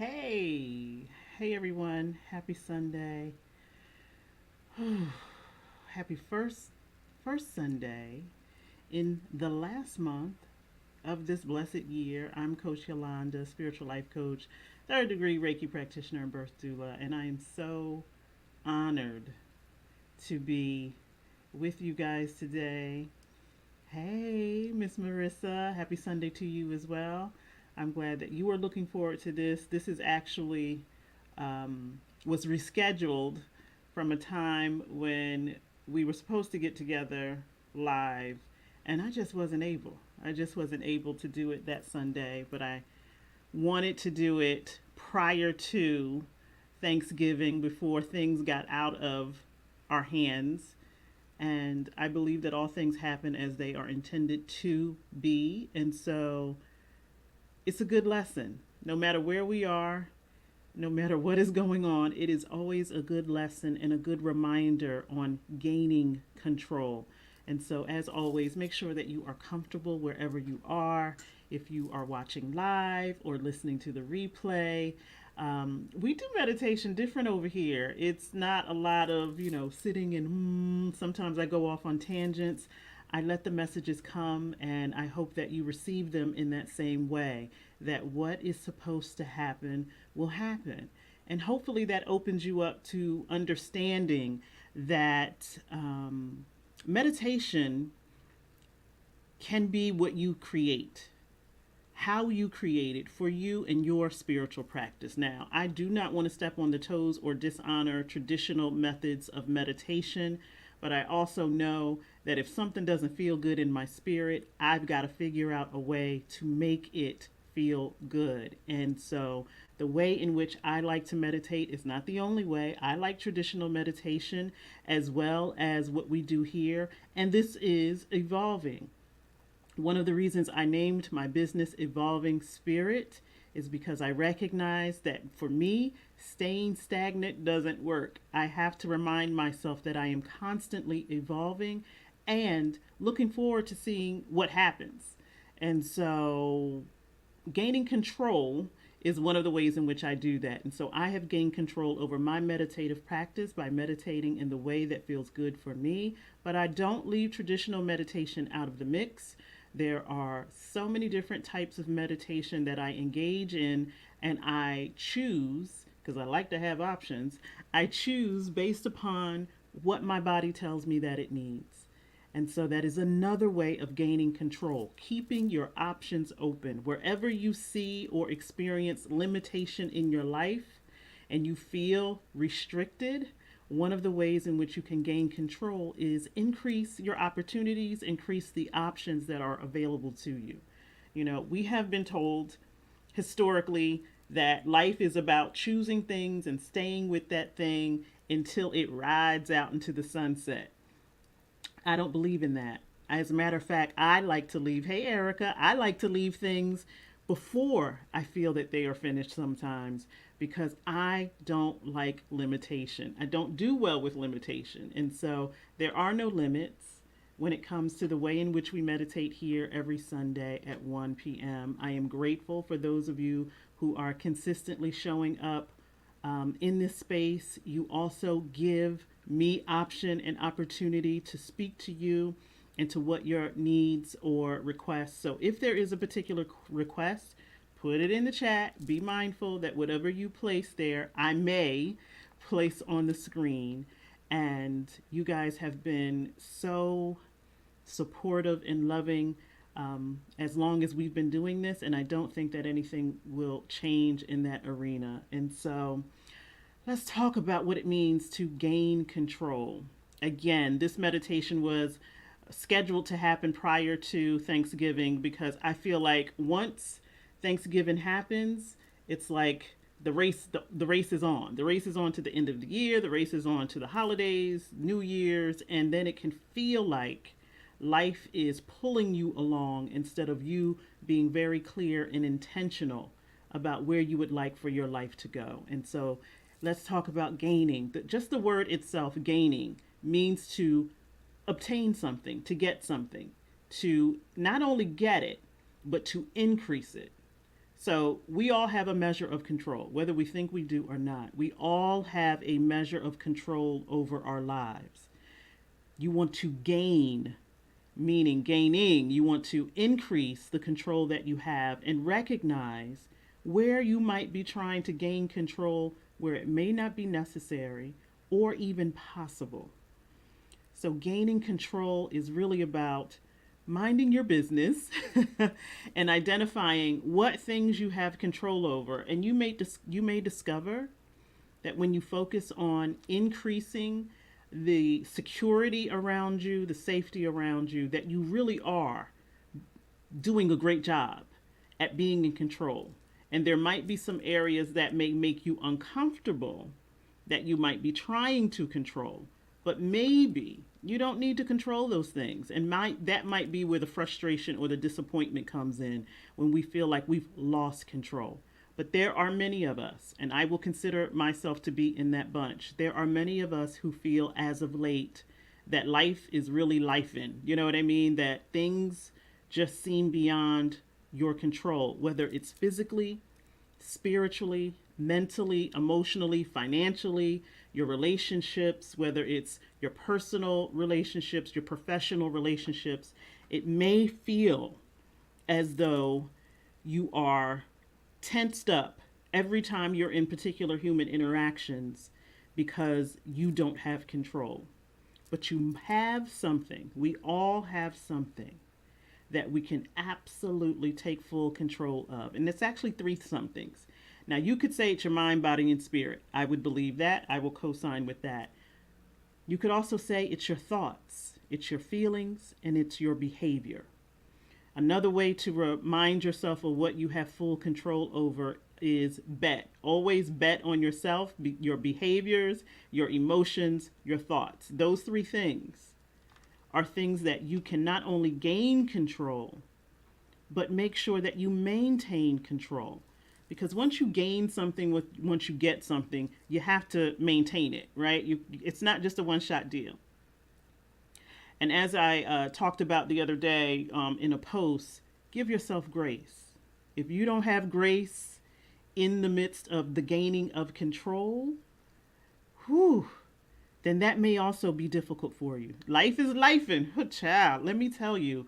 Hey, hey everyone. Happy Sunday. Happy first Sunday in the last month of this blessed year. I'm Coach Yolanda, spiritual life coach, third degree Reiki practitioner and birth doula, and I am so honored to be with you guys today. Hey, Miss Marissa, happy Sunday to you as well. I'm glad that you are looking forward to this. This is actually was rescheduled from a time when we were supposed to get together live, and I just wasn't able. I just wasn't able to do it that Sunday, but I wanted to do it prior to Thanksgiving before things got out of our hands. And I believe that all things happen as they are intended to be. And so it's a good lesson. No matter where we are, no matter what is going on, it is always a good lesson and a good reminder on gaining control. And so, as always, make sure that you are comfortable wherever you are. If you are watching live or listening to the replay, we do meditation different over here. It's not a lot of, sitting and sometimes I go off on tangents. I let the messages come and I hope that you receive them in that same way, that what is supposed to happen will happen. And hopefully that opens you up to understanding that meditation can be what you create, how you create it for you and your spiritual practice. Now, I do not want to step on the toes or dishonor traditional methods of meditation, but I also know that if something doesn't feel good in my spirit, I've got to figure out a way to make it feel good. And so the way in which I like to meditate is not the only way. I like traditional meditation as well as what we do here, and this is evolving. One of the reasons I named my business Evolving Spirit is because I recognize that for me, staying stagnant doesn't work. I have to remind myself that I am constantly evolving and looking forward to seeing what happens. And so, gaining control is one of the ways in which I do that. And so I have gained control over my meditative practice by meditating in the way that feels good for me. But I don't leave traditional meditation out of the mix. There are so many different types of meditation that I engage in, and I choose, because I like to have options, I choose based upon what my body tells me that it needs. And so that is another way of gaining control, keeping your options open. Wherever you see or experience limitation in your life and you feel restricted, one of the ways in which you can gain control is increase your opportunities, increase the options that are available to you. We have been told historically that life is about choosing things and staying with that thing until it rides out into the sunset. I don't believe in that. As a matter of fact, I like to leave, hey Erica, I like to leave things before I feel that they are finished sometimes because I don't like limitation. I don't do well with limitation. And so there are no limits when it comes to the way in which we meditate here every Sunday at 1 p.m. I am grateful for those of you who are consistently showing up in this space. You also give me option and opportunity to speak to you and to what your needs or requests. So if there is a particular request, put it in the chat. Be mindful that whatever you place there, I may place on the screen. And you guys have been so supportive and loving as long as we've been doing this, and I don't think that anything will change in that arena. And so let's talk about what it means to gain control. Again, this meditation was scheduled to happen prior to Thanksgiving because I feel like once Thanksgiving happens, it's like the race is on. The race is on to the end of the year, the race is on to the holidays, New Year's, and then it can feel like life is pulling you along instead of you being very clear and intentional about where you would like for your life to go. And so let's talk about gaining. Just the word itself, gaining, means to obtain something, to get something, to not only get it, but to increase it. So we all have a measure of control, whether we think we do or not. We all have a measure of control over our lives. You want to gain, meaning gaining, you want to increase the control that you have and recognize where you might be trying to gain control where it may not be necessary or even possible. So gaining control is really about minding your business and identifying what things you have control over. And you may discover that when you focus on increasing the security around you, the safety around you, that you really are doing a great job at being in control. And there might be some areas that may make you uncomfortable that you might be trying to control, but maybe you don't need to control those things. And that might be where the frustration or the disappointment comes in, when we feel like we've lost control. But there are many of us, and I will consider myself to be in that bunch. There are many of us who feel as of late that life is really lifing. You know what I mean? That things just seem beyond your control, whether it's physically, spiritually, mentally, emotionally, financially, your relationships, whether it's your personal relationships, your professional relationships. It may feel as though you are tensed up every time you're in particular human interactions because you don't have control. But you have something. We all have something that we can absolutely take full control of. And it's actually three somethings. Now, you could say it's your mind, body, and spirit. I would believe that. I will co-sign with that. You could also say it's your thoughts, it's your feelings, and it's your behavior. Another way to remind yourself of what you have full control over is bet. Always bet on yourself, your behaviors, your emotions, your thoughts. Those three things are things that you can not only gain control, but make sure that you maintain control. Because once you gain something, once you get something, you have to maintain it, right? It's not just a one-shot deal. And as I talked about the other day in a post, give yourself grace. If you don't have grace in the midst of the gaining of control, then that may also be difficult for you. Life is lifing. Child, let me tell you,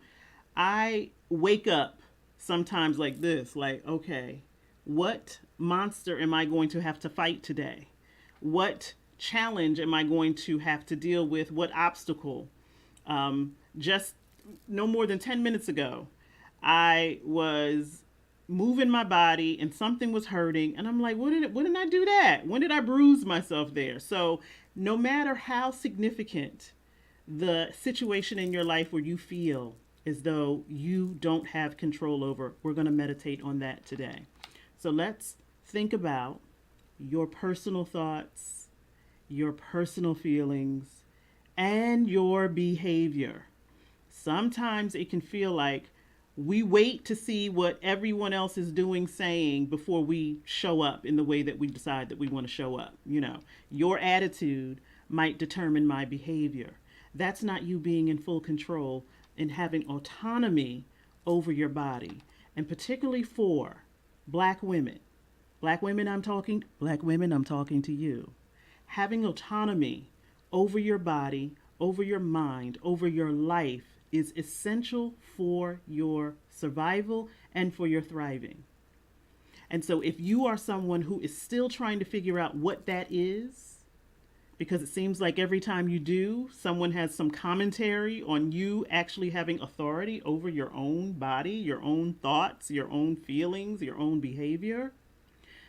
I wake up sometimes like this, like, okay, what monster am I going to have to fight today? What challenge am I going to have to deal with? What obstacle? Just no more than 10 minutes ago, I was moving my body and something was hurting. And I'm like, when did I do that? When did I bruise myself there? So no matter how significant the situation in your life where you feel as though you don't have control over, we're going to meditate on that today. So let's think about your personal thoughts, your personal feelings, and your behavior. Sometimes it can feel like we wait to see what everyone else is doing, saying before we show up in the way that we decide that we want to show up. You know, your attitude might determine my behavior. That's not you being in full control and having autonomy over your body. And particularly for Black women. Black women, I'm talking to you. Having autonomy over your body, over your mind, over your life is essential for your survival and for your thriving. And so if you are someone who is still trying to figure out what that is, because it seems like every time you do, someone has some commentary on you actually having authority over your own body, your own thoughts, your own feelings, your own behavior,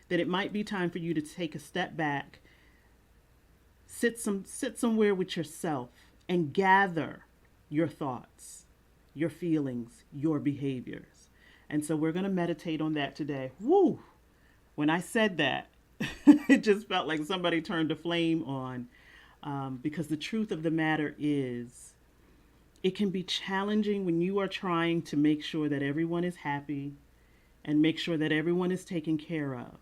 that it might be time for you to take a step back, sit somewhere with yourself and gather your thoughts, your feelings, your behaviors. And so we're going to meditate on that today. Woo! When I said that, it just felt like somebody turned a flame on, because the truth of the matter is, it can be challenging when you are trying to make sure that everyone is happy and make sure that everyone is taken care of.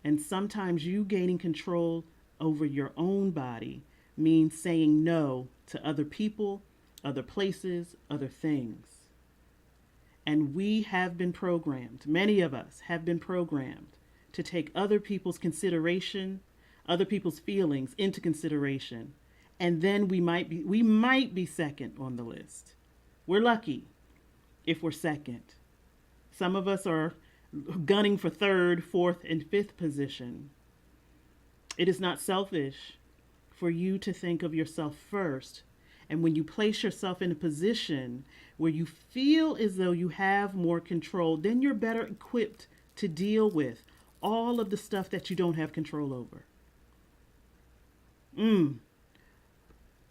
And sometimes you gaining control over your own body means saying no to other people, other places, other things. And we have been programmed, many of us have been programmed to take other people's consideration, other people's feelings into consideration. And then we might be second on the list. We're lucky if we're second. Some of us are gunning for third, fourth, and fifth position. It is not selfish for you to think of yourself first. And when you place yourself in a position where you feel as though you have more control, then you're better equipped to deal with all of the stuff that you don't have control over.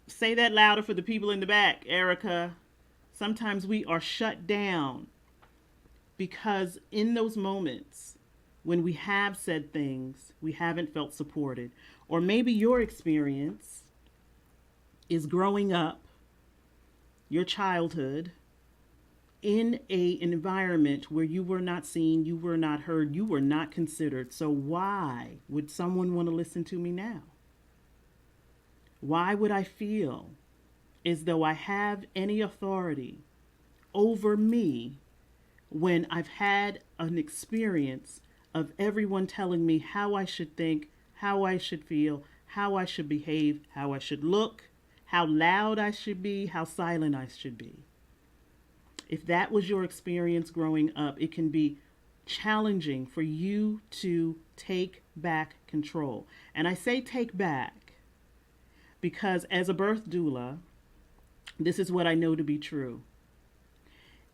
Say that louder for the people in the back, Erica. Sometimes we are shut down because in those moments when we have said things, we haven't felt supported. Or maybe your experience is growing up, your childhood, in an environment where you were not seen, you were not heard, you were not considered. So why would someone want to listen to me now? Why would I feel as though I have any authority over me when I've had an experience of everyone telling me how I should think, how I should feel, how I should behave, how I should look, how loud I should be, how silent I should be? If that was your experience growing up, it can be challenging for you to take back control. And I say take back because as a birth doula, this is what I know to be true.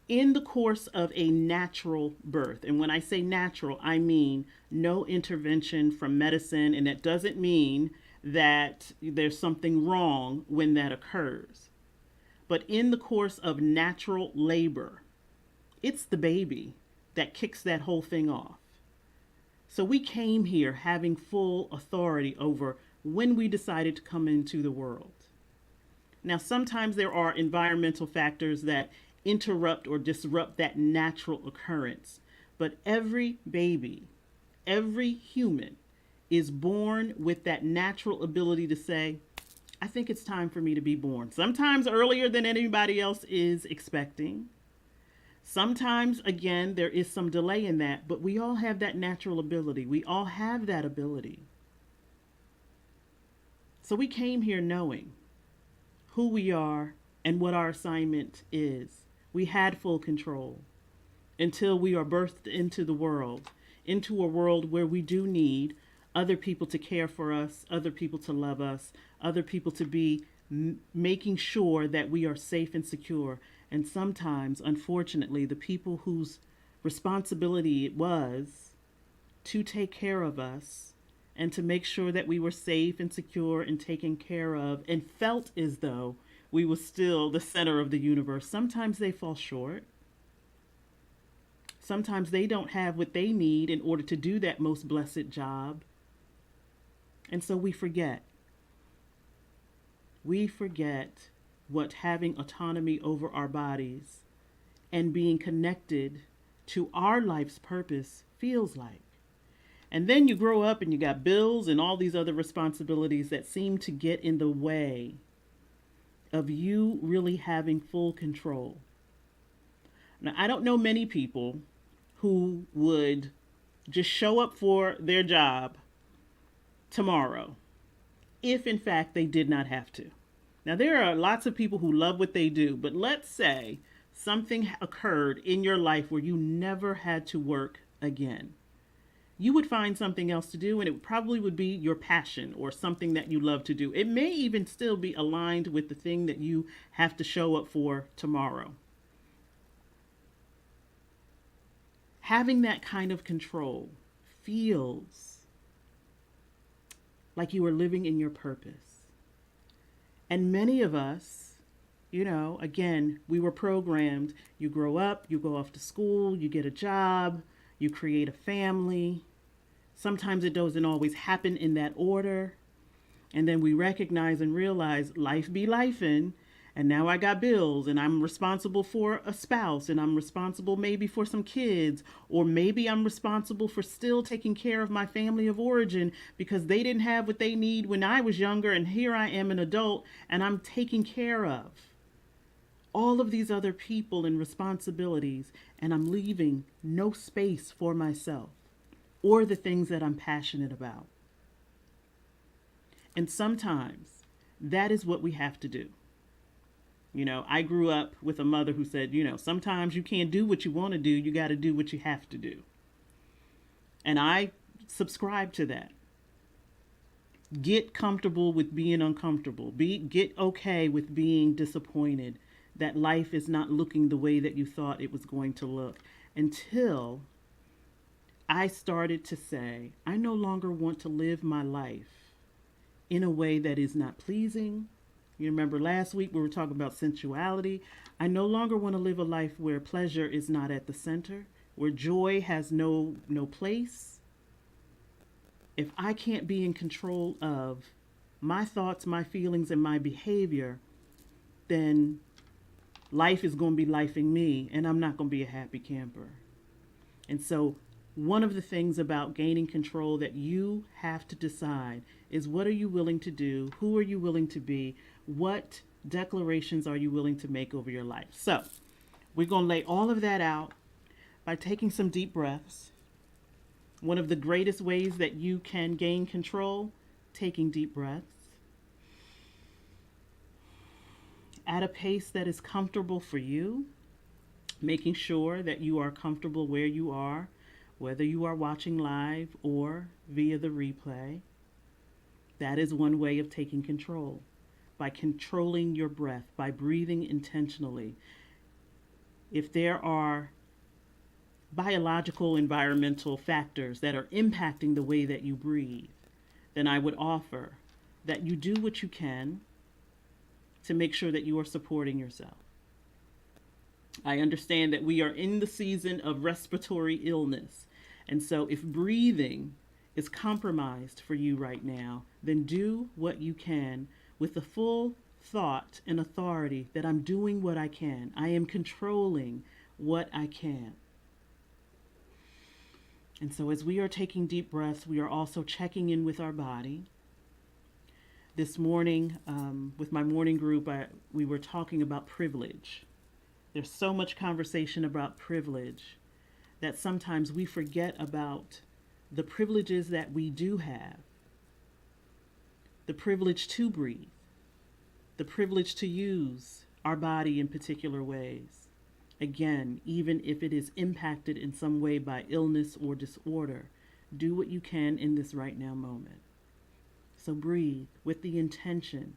In the course of a natural birth, and when I say natural, I mean no intervention from medicine, and that doesn't mean that there's something wrong when that occurs. But in the course of natural labor, it's the baby that kicks that whole thing off. So we came here having full authority over when we decided to come into the world. Now, sometimes there are environmental factors that interrupt or disrupt that natural occurrence. But every baby, every human is born with that natural ability to say, I think it's time for me to be born. Sometimes earlier than anybody else is expecting. Sometimes, again, there is some delay in that, but we all have that natural ability. We all have that ability. So we came here knowing who we are and what our assignment is. We had full control until we are birthed into the world, into a world where we do need other people to care for us, other people to love us, other people to be making sure that we are safe and secure. And sometimes, unfortunately, the people whose responsibility it was to take care of us and to make sure that we were safe and secure and taken care of and felt as though we were still the center of the universe, sometimes they fall short. Sometimes they don't have what they need in order to do that most blessed job. And so we forget. We forget what having autonomy over our bodies and being connected to our life's purpose feels like. And then you grow up and you got bills and all these other responsibilities that seem to get in the way of you really having full control. Now, I don't know many people who would just show up for their job tomorrow if in fact they did not have to. Now, there are lots of people who love what they do, but let's say something occurred in your life where you never had to work again. you would find something else to do, and it probably would be your passion or something that you love to do. It may even still be aligned with the thing that you have to show up for tomorrow. Having that kind of control feels like you are living in your purpose. And many of us, again, we were programmed. You grow up, you go off to school, you get a job, you create a family. Sometimes it doesn't always happen in that order. And then we recognize and realize life be lifing. And now I got bills, and I'm responsible for a spouse, and I'm responsible maybe for some kids, or maybe I'm responsible for still taking care of my family of origin because they didn't have what they need when I was younger, and here I am an adult, and I'm taking care of all of these other people and responsibilities, and I'm leaving no space for myself or the things that I'm passionate about. And sometimes that is what we have to do. I grew up with a mother who said, sometimes you can't do what you want to do. You got to do what you have to do. And I subscribe to that. Get comfortable with being uncomfortable. Get okay with being disappointed that life is not looking the way that you thought it was going to look, until I started to say, I no longer want to live my life in a way that is not pleasing. You remember last week we were talking about sensuality. I no longer want to live a life where pleasure is not at the center, where joy has no place. If I can't be in control of my thoughts, my feelings, and my behavior, then life is going to be lifing me, and I'm not going to be a happy camper. And so one of the things about gaining control that you have to decide is, what are you willing to do? Who are you willing to be? What declarations are you willing to make over your life? So we're going to lay all of that out by taking some deep breaths. One of the greatest ways that you can gain control, taking deep breaths at a pace that is comfortable for you, making sure that you are comfortable where you are, whether you are watching live or via the replay. That is one way of taking control, by controlling your breath, by breathing intentionally. If there are biological, environmental factors that are impacting the way that you breathe, then I would offer that you do what you can to make sure that you are supporting yourself. I understand that we are in the season of respiratory illness. And so if breathing is compromised for you right now, then do what you can with the full thought and authority that I'm doing what I can. I am controlling what I can. And so as we are taking deep breaths, we are also checking in with our body. This morning, with my morning group, we were talking about privilege. There's so much conversation about privilege that sometimes we forget about the privileges that we do have. The privilege to breathe, the privilege to use our body in particular ways. Again, even if it is impacted in some way by illness or disorder, do what you can in this right now moment. So breathe with the intention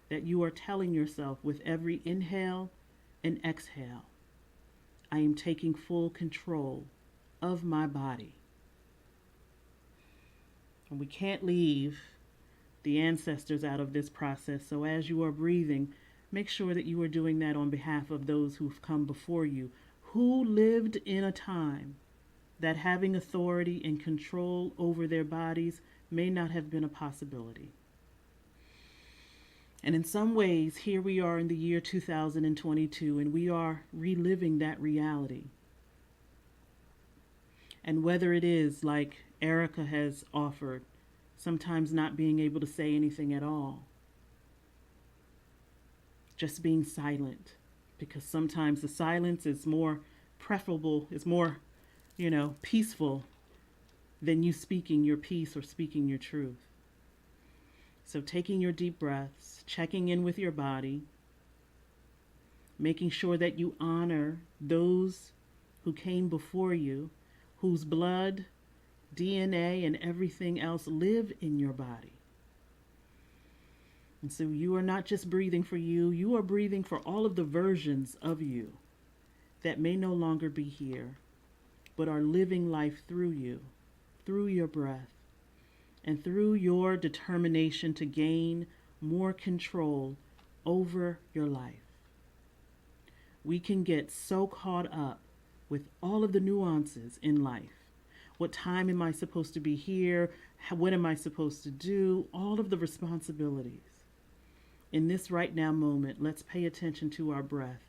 that you are telling yourself with every inhale and exhale, I am taking full control of my body. And we can't leave the ancestors out of this process. So as you are breathing, make sure that you are doing that on behalf of those who've come before you, who lived in a time that having authority and control over their bodies may not have been a possibility. And in some ways, here we are in the year 2022, and we are reliving that reality. And whether it is, like Erica has offered, sometimes not being able to say anything at all, just being silent, because sometimes the silence is more preferable, is more, peaceful than you speaking your piece or speaking your truth. So taking your deep breaths, checking in with your body, making sure that you honor those who came before you, whose blood DNA and everything else live in your body. And so you are not just breathing for you, you are breathing for all of the versions of you that may no longer be here, but are living life through you, through your breath, and through your determination to gain more control over your life. We can get so caught up with all of the nuances in life. What time am I supposed to be here? What am I supposed to do? All of the responsibilities. In this right now moment, let's pay attention to our breath.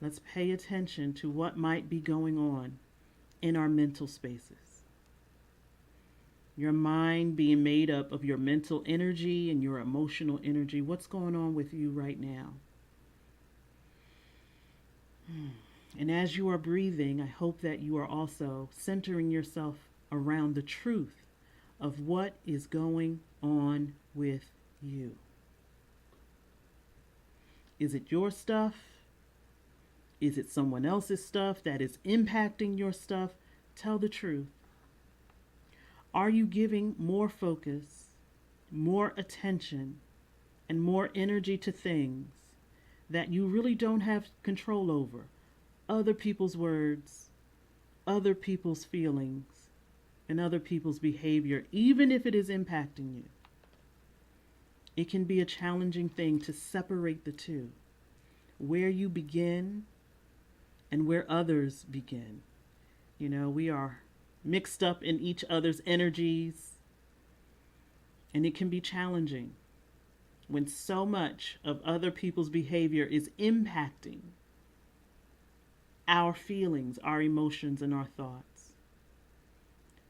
Let's pay attention to what might be going on in our mental spaces. Your mind being made up of your mental energy and your emotional energy. What's going on with you right now? And as you are breathing, I hope that you are also centering yourself around the truth of what is going on with you. Is it your stuff? Is it someone else's stuff that is impacting your stuff? Tell the truth. Are you giving more focus, more attention, and more energy to things that you really don't have control over? Other people's words, other people's feelings, and other people's behavior, even if it is impacting you. It can be a challenging thing to separate the two, where you begin and where others begin. You know, we are mixed up in each other's energies, and it can be challenging when so much of other people's behavior is impacting our feelings, our emotions, and our thoughts.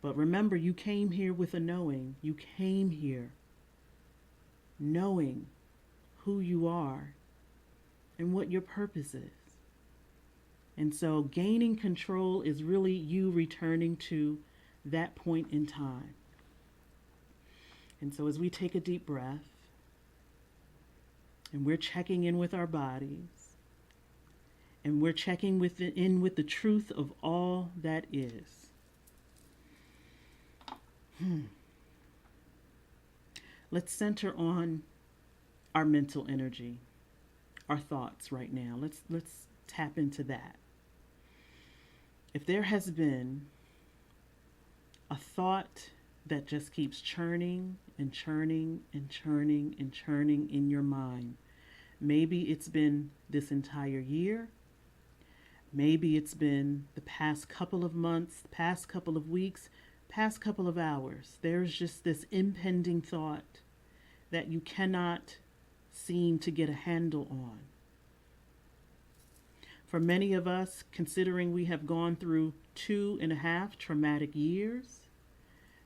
But remember, you came here with a knowing. You came here knowing who you are and what your purpose is. And so gaining control is really you returning to that point in time. And so as we take a deep breath and we're checking in with our bodies and we're checking in with the truth of all that is. Let's center on our mental energy, our thoughts right now. Let's tap into that. If there has been a thought that just keeps churning and churning and churning and churning in your mind, maybe it's been this entire year, maybe it's been the past couple of months, past couple of weeks, past couple of hours, there's just this impending thought that you cannot seem to get a handle on. For many of us, considering we have gone through 2.5 traumatic years,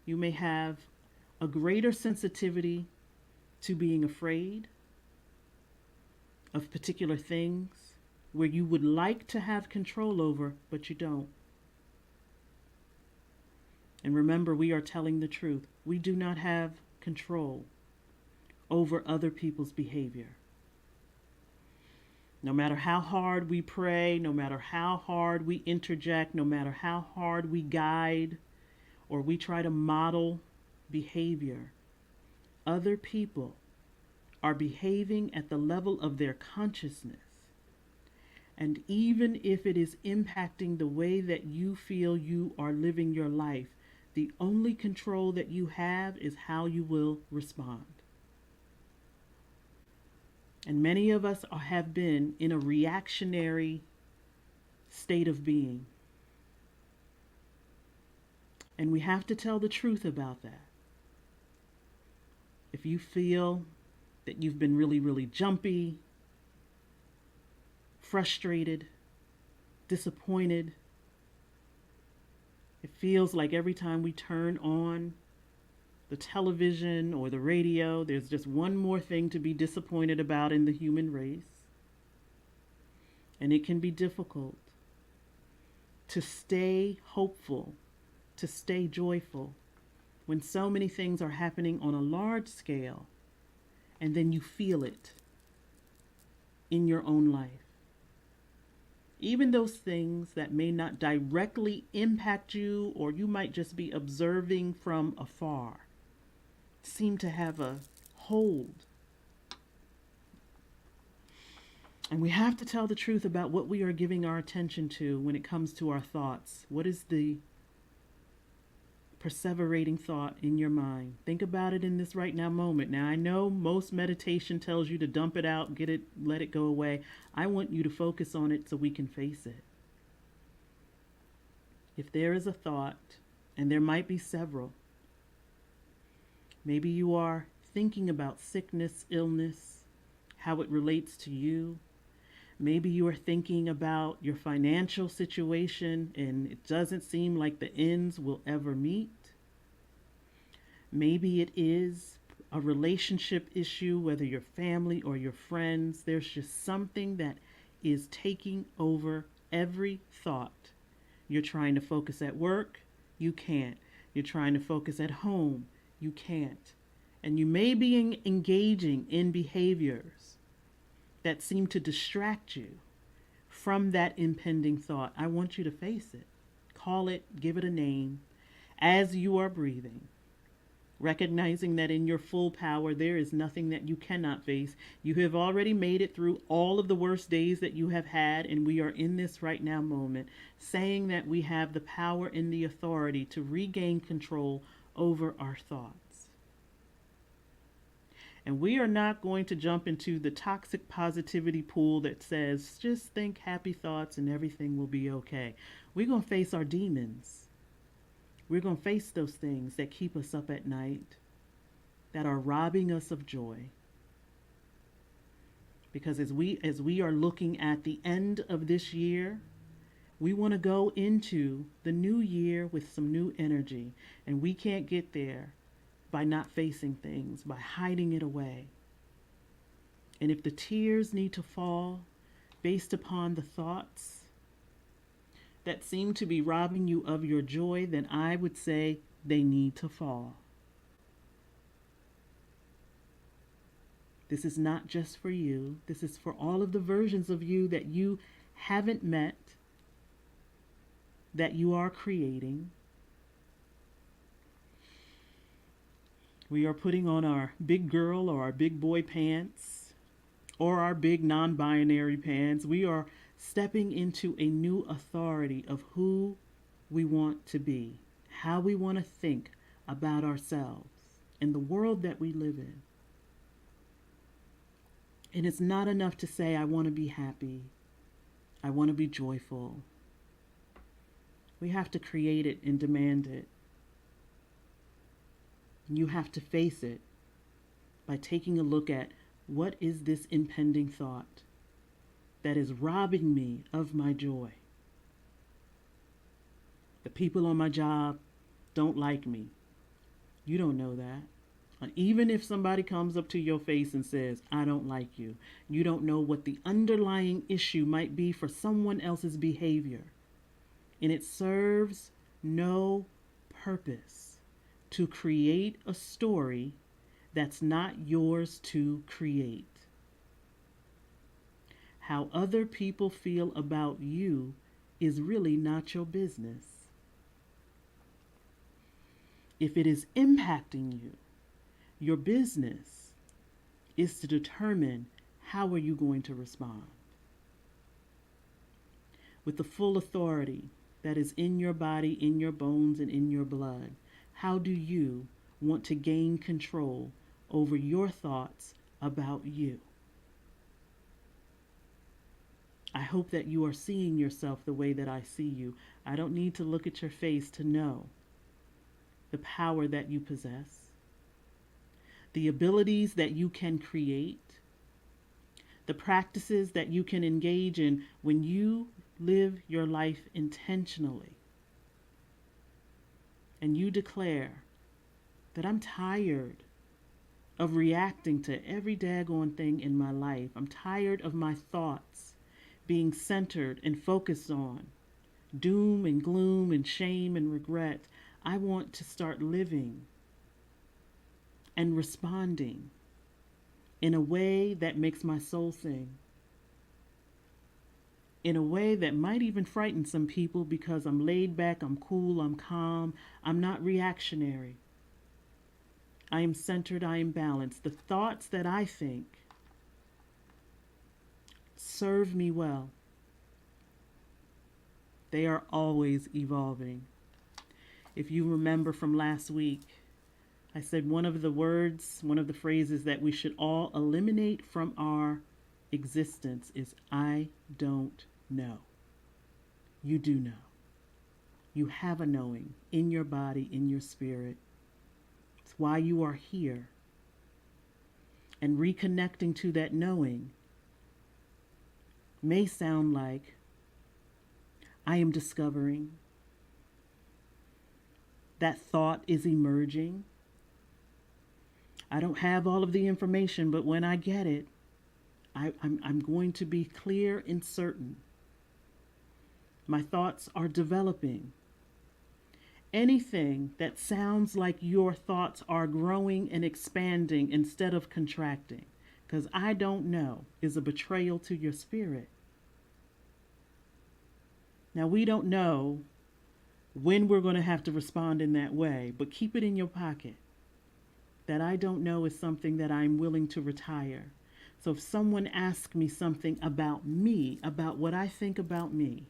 you may have a greater sensitivity to being afraid of particular things where you would like to have control over, but you don't. And remember, we are telling the truth. We do not have control over other people's behavior. No matter how hard we pray, no matter how hard we interject, no matter how hard we guide or we try to model behavior, other people are behaving at the level of their consciousness. And even if it is impacting the way that you feel you are living your life, the only control that you have is how you will respond. And many of us have been in a reactionary state of being. And we have to tell the truth about that. If you feel that you've been really, really jumpy, frustrated, disappointed, it feels like every time we turn on the television or the radio, there's just one more thing to be disappointed about in the human race. And it can be difficult to stay hopeful, to stay joyful, when so many things are happening on a large scale, and then you feel it in your own life. Even those things that may not directly impact you, or you might just be observing from afar, seem to have a hold. And we have to tell the truth about what we are giving our attention to when it comes to our thoughts. What is the perseverating thought in your mind? Think about it in this right now moment. Now, I know most meditation tells you to dump it out, get it, let it go away. I want you to focus on it so we can face it. If there is a thought, and there might be several, maybe you are thinking about sickness, illness, how it relates to you. Maybe you are thinking about your financial situation and it doesn't seem like the ends will ever meet. Maybe it is a relationship issue, whether your family or your friends. There's just something that is taking over every thought. You're trying to focus at work, you can't. You're trying to focus at home, you can't. And you may be engaging in behaviors that seem to distract you from that impending thought. I want you to face it. Call it, give it a name as you are breathing, recognizing that in your full power, there is nothing that you cannot face. You have already made it through all of the worst days that you have had, and we are in this right now moment, saying that we have the power and the authority to regain control over our thoughts. And we are not going to jump into the toxic positivity pool that says, just think happy thoughts and everything will be okay. We're going to face our demons. We're going to face those things that keep us up at night, that are robbing us of joy. Because as we are looking at the end of this year, we want to go into the new year with some new energy. And we can't get there by not facing things, by hiding it away. And if the tears need to fall based upon the thoughts that seem to be robbing you of your joy, then I would say they need to fall. This is not just for you. This is for all of the versions of you that you haven't met, that you are creating. We are putting on our big girl or our big boy pants or our big non-binary pants. We are stepping into a new authority of who we want to be, how we want to think about ourselves and the world that we live in. And it's not enough to say, I want to be happy. I want to be joyful. We have to create it and demand it. You have to face it by taking a look at what is this impending thought that is robbing me of my joy. The people on my job don't like me. You don't know that. And even if somebody comes up to your face and says, I don't like you, you don't know what the underlying issue might be for someone else's behavior. And it serves no purpose to create a story that's not yours to create. How other people feel about you is really not your business. If it is impacting you, your business is to determine how are you going to respond. With the full authority that is in your body, in your bones, and in your blood, how do you want to gain control over your thoughts about you? I hope that you are seeing yourself the way that I see you. I don't need to look at your face to know the power that you possess, the abilities that you can create, the practices that you can engage in when you live your life intentionally. And you declare that I'm tired of reacting to every daggone thing in my life. I'm tired of my thoughts being centered and focused on doom and gloom and shame and regret. I want to start living and responding in a way that makes my soul sing. in a way that might even frighten some people because I'm laid back, I'm cool, I'm calm, I'm not reactionary. I am centered, I am balanced. The thoughts that I think serve me well. They are always evolving. If you remember from last week, I said one of the phrases that we should all eliminate from our existence is I don't know. You do know. You have a knowing in your body, in your spirit. It's why you are here. And reconnecting to that knowing may sound like I am discovering. That thought is emerging. I don't have all of the information, but when I get it, I'm going to be clear and certain. My thoughts are developing. Anything that sounds like your thoughts are growing and expanding instead of contracting, because I don't know, is a betrayal to your spirit. Now, we don't know when we're going to have to respond in that way, but keep it in your pocket. That I don't know is something that I'm willing to retire. So if someone asks me something about me, about what I think about me,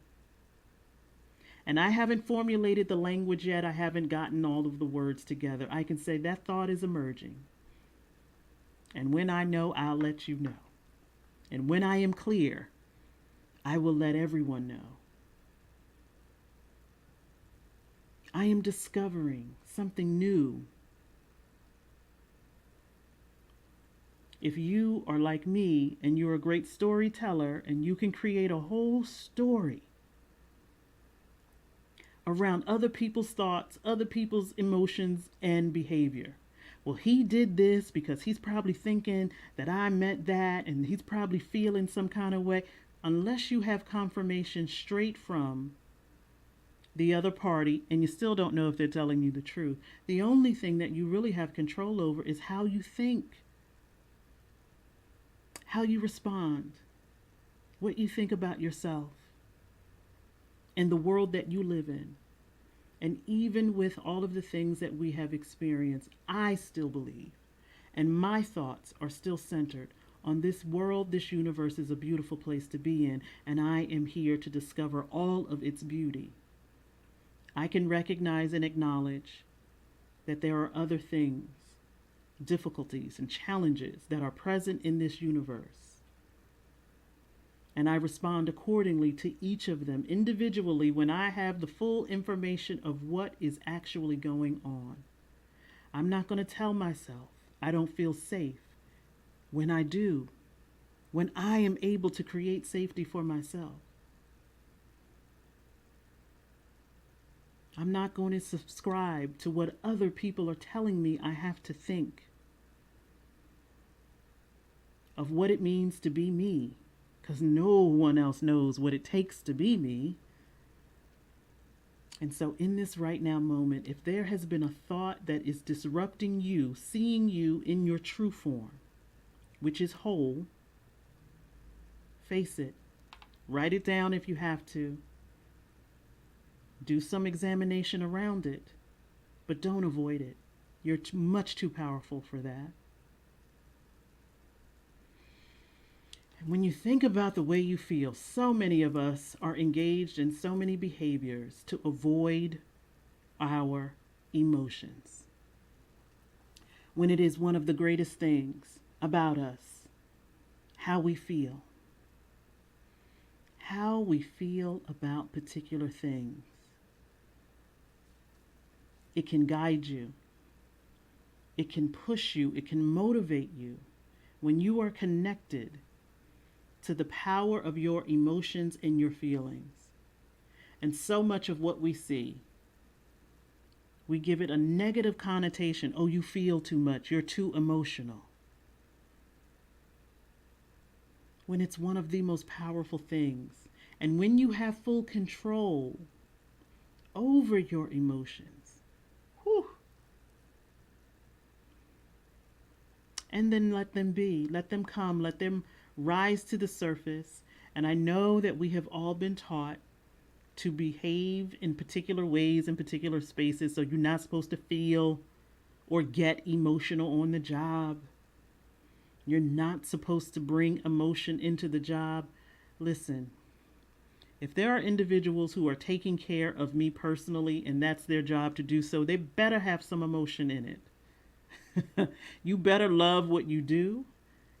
and I haven't formulated the language yet, I haven't gotten all of the words together, I can say that thought is emerging. And when I know, I'll let you know. And when I am clear, I will let everyone know. I am discovering something new. If you are like me and you're a great storyteller and you can create a whole story around other people's thoughts, other people's emotions and behavior. Well, he did this because he's probably thinking that I meant that, and he's probably feeling some kind of way. Unless you have confirmation straight from the other party and you still don't know if they're telling you the truth, the only thing that you really have control over is how you think, how you respond, what you think about yourself and the world that you live in. And even with all of the things that we have experienced, I still believe, and my thoughts are still centered on this world. This universe is a beautiful place to be in, and I am here to discover all of its beauty. I can recognize and acknowledge that there are other things, difficulties and challenges that are present in this universe. And I respond accordingly to each of them individually when I have the full information of what is actually going on. I'm not going to tell myself I don't feel safe when I do, when I am able to create safety for myself. I'm not going to subscribe to what other people are telling me I have to think of what it means to be me. Because no one else knows what it takes to be me. And so in this right now moment, if there has been a thought that is disrupting you, seeing you in your true form, which is whole, face it. Write it down if you have to. Do some examination around it, but don't avoid it. You're much too powerful for that. When you think about the way you feel, so many of us are engaged in so many behaviors to avoid our emotions. When it is one of the greatest things about us, how we feel. How we feel about particular things. It can guide you. It can push you. It can motivate you. When you are connected to the power of your emotions and your feelings. And so much of what we see, we give it a negative connotation. Oh, you feel too much. You're too emotional. When it's one of the most powerful things. And when you have full control over your emotions, whew, and then let them be, let them come, let them rise to the surface, And I know that we have all been taught to behave in particular ways in particular spaces. So you're not supposed to feel or get emotional on the job. You're not supposed to bring emotion into the job. Listen, if there are individuals who are taking care of me personally and that's their job to do so, they better have some emotion in it. You better love what you do.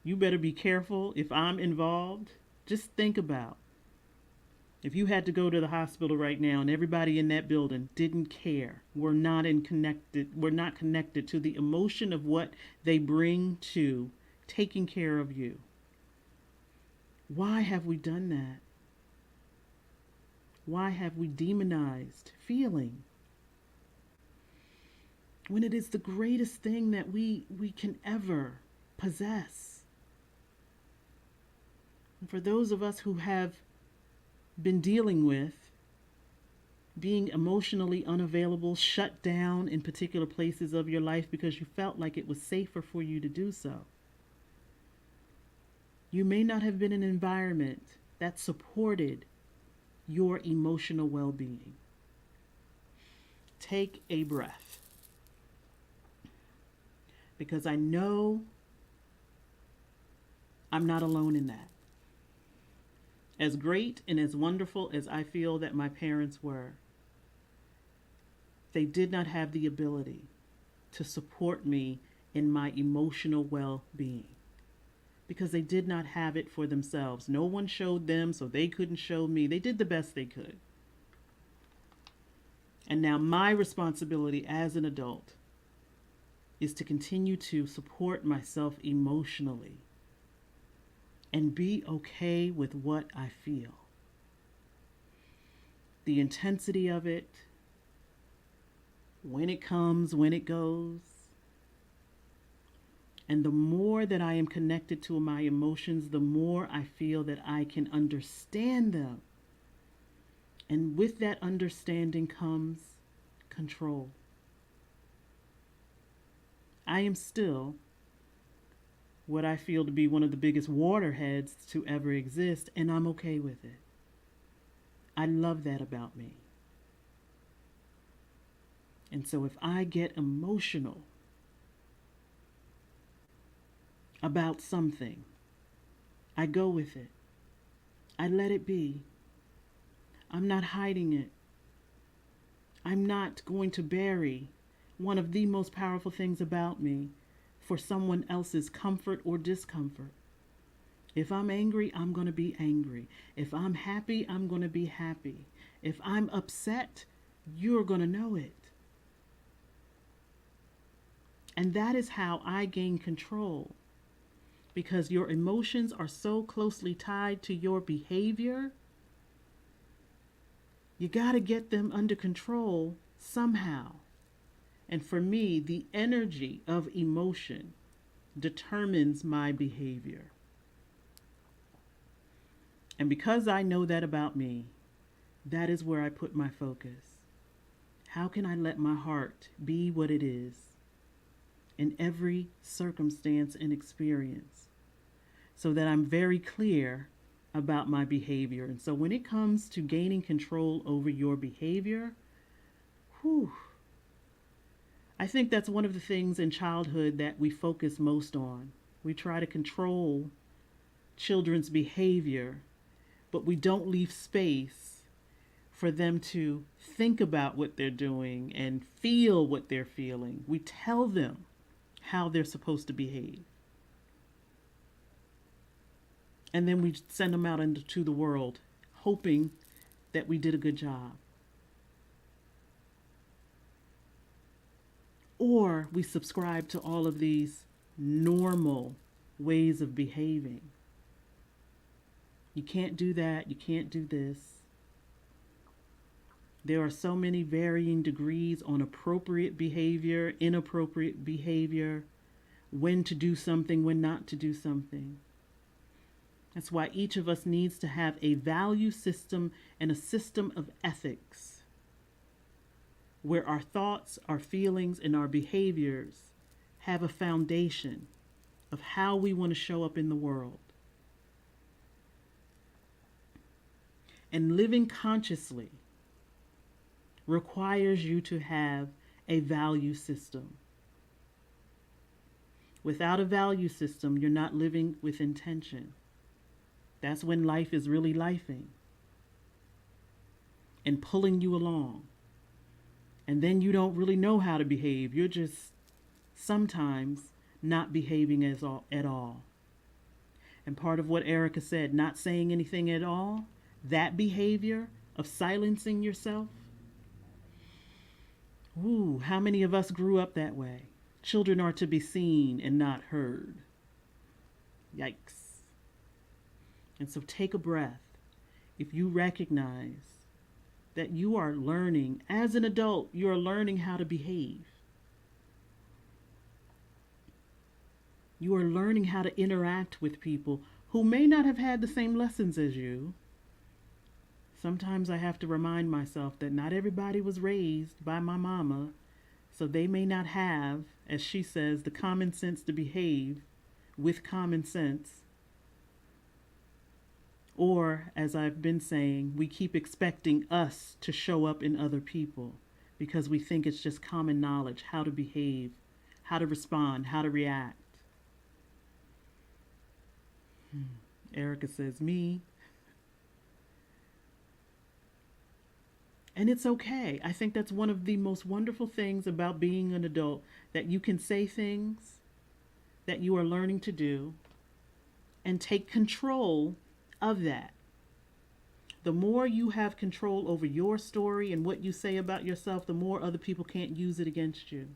You better be careful if I'm involved. Just think about if you had to go to the hospital right now and everybody in that building didn't care, we're not connected to the emotion of what they bring to taking care of you. Why have we done that? Why have we demonized feeling when it is the greatest thing that we can ever possess? And for those of us who have been dealing with being emotionally unavailable, shut down in particular places of your life because you felt like it was safer for you to do so, you may not have been in an environment that supported your emotional well-being. Take a breath, because I know I'm not alone in that. As great and as wonderful as I feel that my parents were, they did not have the ability to support me in my emotional well-being because they did not have it for themselves. No one showed them, so they couldn't show me. They did the best they could. And now my responsibility as an adult is to continue to support myself emotionally and be okay with what I feel. The intensity of it, when it comes, when it goes. And the more that I am connected to my emotions, the more I feel that I can understand them. And with that understanding comes control. I am still what I feel to be one of the biggest waterheads to ever exist, and I'm okay with it. I love that about me. And so if I get emotional about something, I go with it. I let it be. I'm not hiding it. I'm not going to bury one of the most powerful things about me for someone else's comfort or discomfort. If I'm angry, I'm going to be angry. If I'm happy, I'm going to be happy. If I'm upset, you're going to know it. And that is how I gain control, because your emotions are so closely tied to your behavior. You got to get them under control somehow. And for me, the energy of emotion determines my behavior. And because I know that about me, that is where I put my focus. How can I let my heart be what it is in every circumstance and experience so that I'm very clear about my behavior? And so when it comes to gaining control over your behavior, I think that's one of the things in childhood that we focus most on. We try to control children's behavior, but we don't leave space for them to think about what they're doing and feel what they're feeling. We tell them how they're supposed to behave. And then we send them out into the world hoping that we did a good job. Or we subscribe to all of these normal ways of behaving. You can't do that. You can't do this. There are so many varying degrees on appropriate behavior, inappropriate behavior, when to do something, when not to do something. That's why each of us needs to have a value system and a system of ethics where our thoughts, our feelings, and our behaviors have a foundation of how we want to show up in the world. And living consciously requires you to have a value system. Without a value system, you're not living with intention. That's when life is really lifing and pulling you along. And then you don't really know how to behave. You're just sometimes not behaving at all. And part of what Erica said, not saying anything at all, that behavior of silencing yourself. Ooh, how many of us grew up that way? Children are to be seen and not heard. Yikes. And so take a breath. If you recognize that you are learning, as an adult, you are learning how to behave. You are learning how to interact with people who may not have had the same lessons as you. Sometimes I have to remind myself that not everybody was raised by my mama, so they may not have, as she says, the common sense to behave with common sense. Or, as I've been saying, we keep expecting us to show up in other people because we think it's just common knowledge how to behave, how to respond, how to react. Erica says, me. And it's okay. I think that's one of the most wonderful things about being an adult, that you can say things that you are learning to do and take control of that. The more you have control over your story and what you say about yourself, the more other people can't use it against you.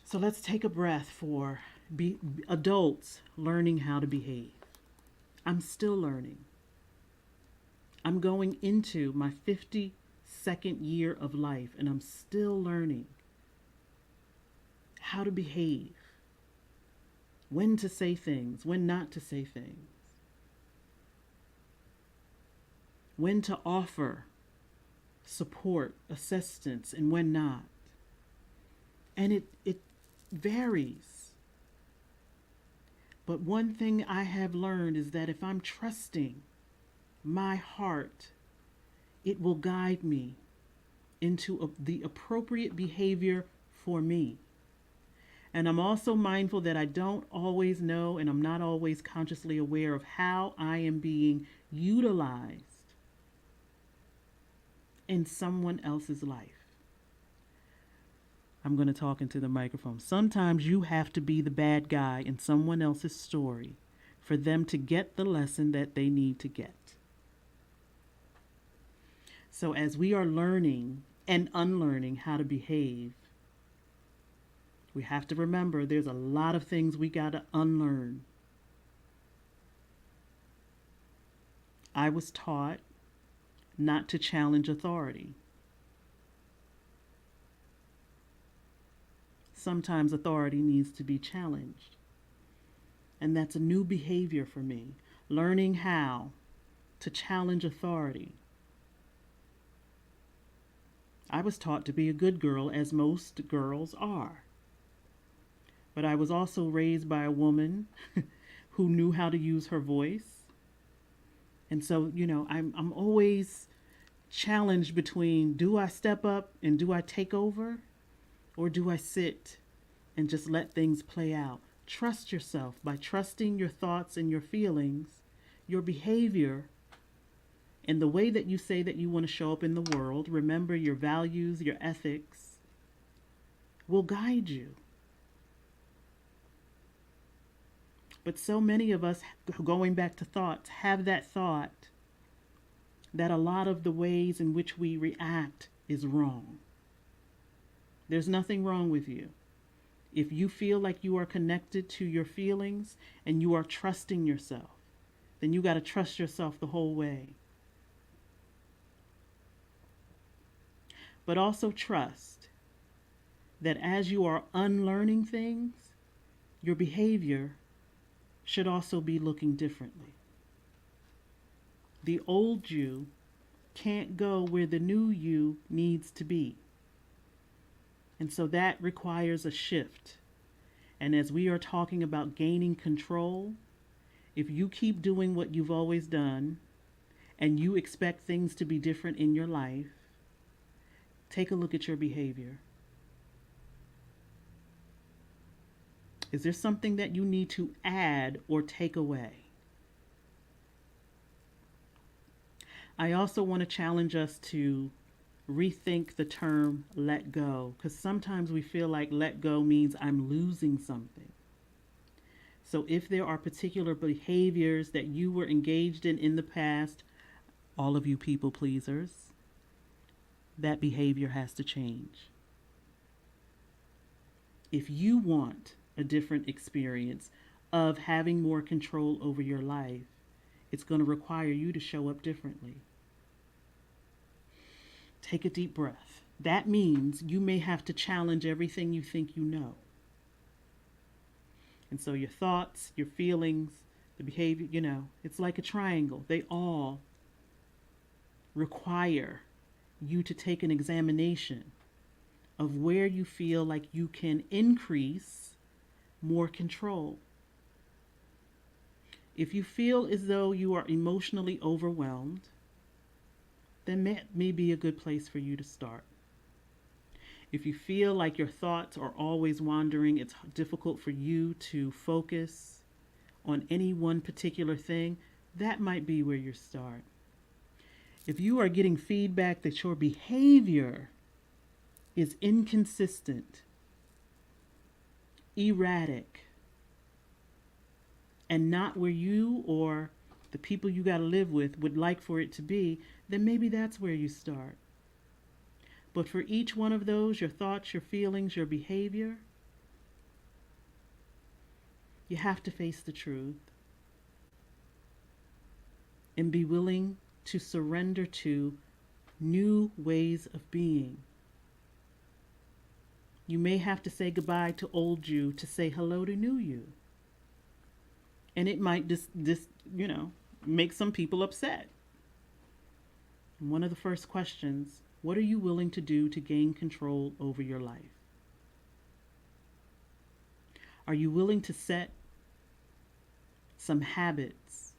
So let's take a breath for adults learning how to behave. I'm still learning. I'm going into my 52nd year of life, and I'm still learning how to behave, when to say things, when not to say things, when to offer support, assistance, and when not. And it varies. But one thing I have learned is that if I'm trusting my heart, it will guide me into the appropriate behavior for me. And I'm also mindful that I don't always know, and I'm not always consciously aware of how I am being utilized in someone else's life. I'm going to talk into the microphone. Sometimes you have to be the bad guy in someone else's story for them to get the lesson that they need to get. So as we are learning and unlearning how to behave, we have to remember there's a lot of things we got to unlearn. I was taught not to challenge authority. Sometimes authority needs to be challenged. And that's a new behavior for me, learning how to challenge authority. I was taught to be a good girl, as most girls are. But I was also raised by a woman who knew how to use her voice. And so, I'm always challenged between, do I step up and do I take over? Or do I sit and just let things play out? Trust yourself. By trusting your thoughts and your feelings, your behavior, and the way that you say that you want to show up in the world, remember your values, your ethics, will guide you. But so many of us, going back to thoughts, have that thought that a lot of the ways in which we react is wrong. There's nothing wrong with you. If you feel like you are connected to your feelings and you are trusting yourself, then you got to trust yourself the whole way. But also trust that as you are unlearning things, your behavior should also be looking differently. The old you can't go where the new you needs to be. And so that requires a shift. And as we are talking about gaining control, if you keep doing what you've always done and you expect things to be different in your life, take a look at your behavior. Is there something that you need to add or take away? I also want to challenge us to rethink the term let go, because sometimes we feel like let go means I'm losing something. So if there are particular behaviors that you were engaged in the past, all of you people pleasers, that behavior has to change. If you want a different experience of having more control over your life, it's going to require you to show up differently. Take a deep breath. That means you may have to challenge everything you think you know. And so your thoughts, your feelings, the behavior, it's like a triangle. They all require you to take an examination of where you feel like you can increase more control. If you feel as though you are emotionally overwhelmed, then that may be a good place for you to start. If you feel like your thoughts are always wandering, it's difficult for you to focus on any one particular thing, that might be where you start. If you are getting feedback that your behavior is inconsistent, erratic, and not where you or the people you got to live with would like for it to be, then maybe that's where you start. But for each one of those, your thoughts, your feelings, your behavior, you have to face the truth and be willing to surrender to new ways of being. You may have to say goodbye to old you to say hello to new you. And it might just make some people upset. And one of the first questions, what are you willing to do to gain control over your life? Are you willing to set some habits?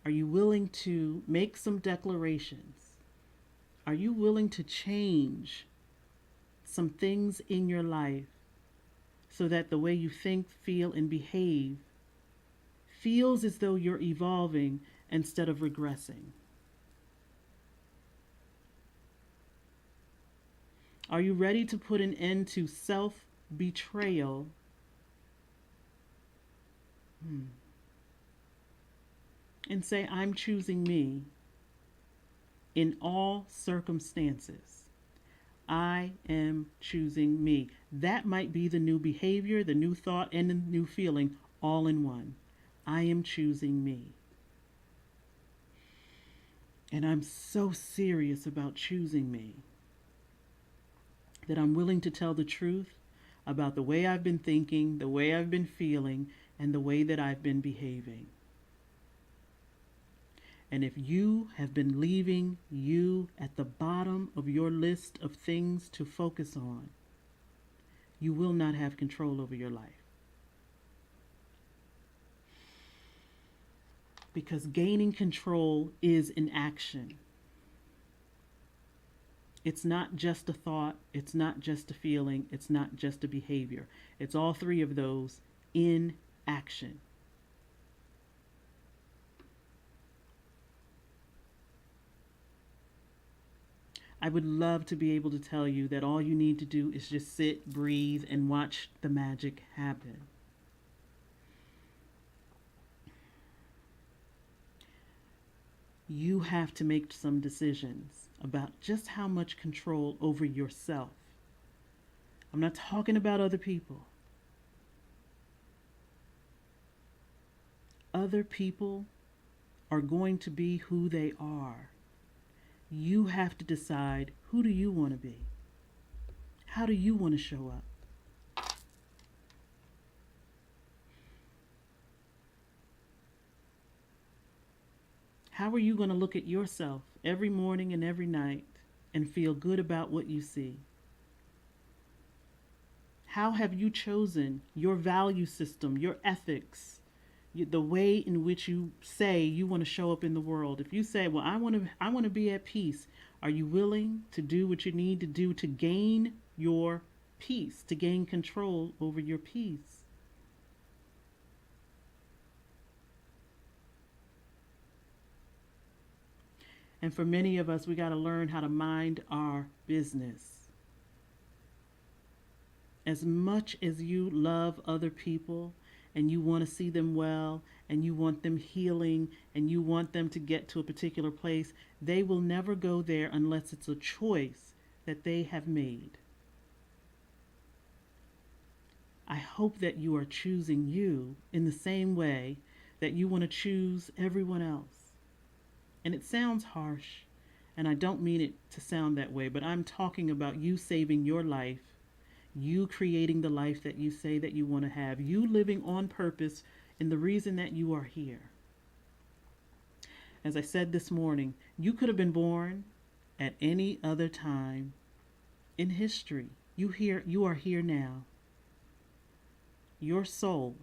Are you willing to make some declarations? Are you willing to change some things in your life so that the way you think, feel, and behave feels as though you're evolving instead of regressing? Are you ready to put an end to self-betrayal? And say, I'm choosing me in all circumstances. I am choosing me. That might be the new behavior, the new thought, and the new feeling all in one. I am choosing me. And I'm so serious about choosing me that I'm willing to tell the truth about the way I've been thinking, the way I've been feeling, and the way that I've been behaving. And if you have been leaving you at the bottom of your list of things to focus on, you will not have control over your life. Because gaining control is an action. It's not just a thought, it's not just a feeling, it's not just a behavior. It's all three of those in action. I would love to be able to tell you that all you need to do is just sit, breathe, and watch the magic happen. You have to make some decisions about just how much control over yourself. I'm not talking about other people. Other people are going to be who they are. You have to decide, who do you want to be? How do you want to show up? How are you going to look at yourself every morning and every night and feel good about what you see? How have you chosen your value system, your ethics, The way in which you say you want to show up in the world. If you say, "Well, I want to be at peace," are you willing to do what you need to do to gain your peace, to gain control over your peace? And for many of us, we got to learn how to mind our business. As much as you love other people and you want to see them well and you want them healing and you want them to get to a particular place, they will never go there unless it's a choice that they have made. I hope that you are choosing you in the same way that you want to choose everyone else. And it sounds harsh, and I don't mean it to sound that way, but I'm talking about you saving your life, you creating the life that you say that you want to have, you living on purpose in the reason that you are here. As I said this morning, you could have been born at any other time in history. You are here now. Your soul,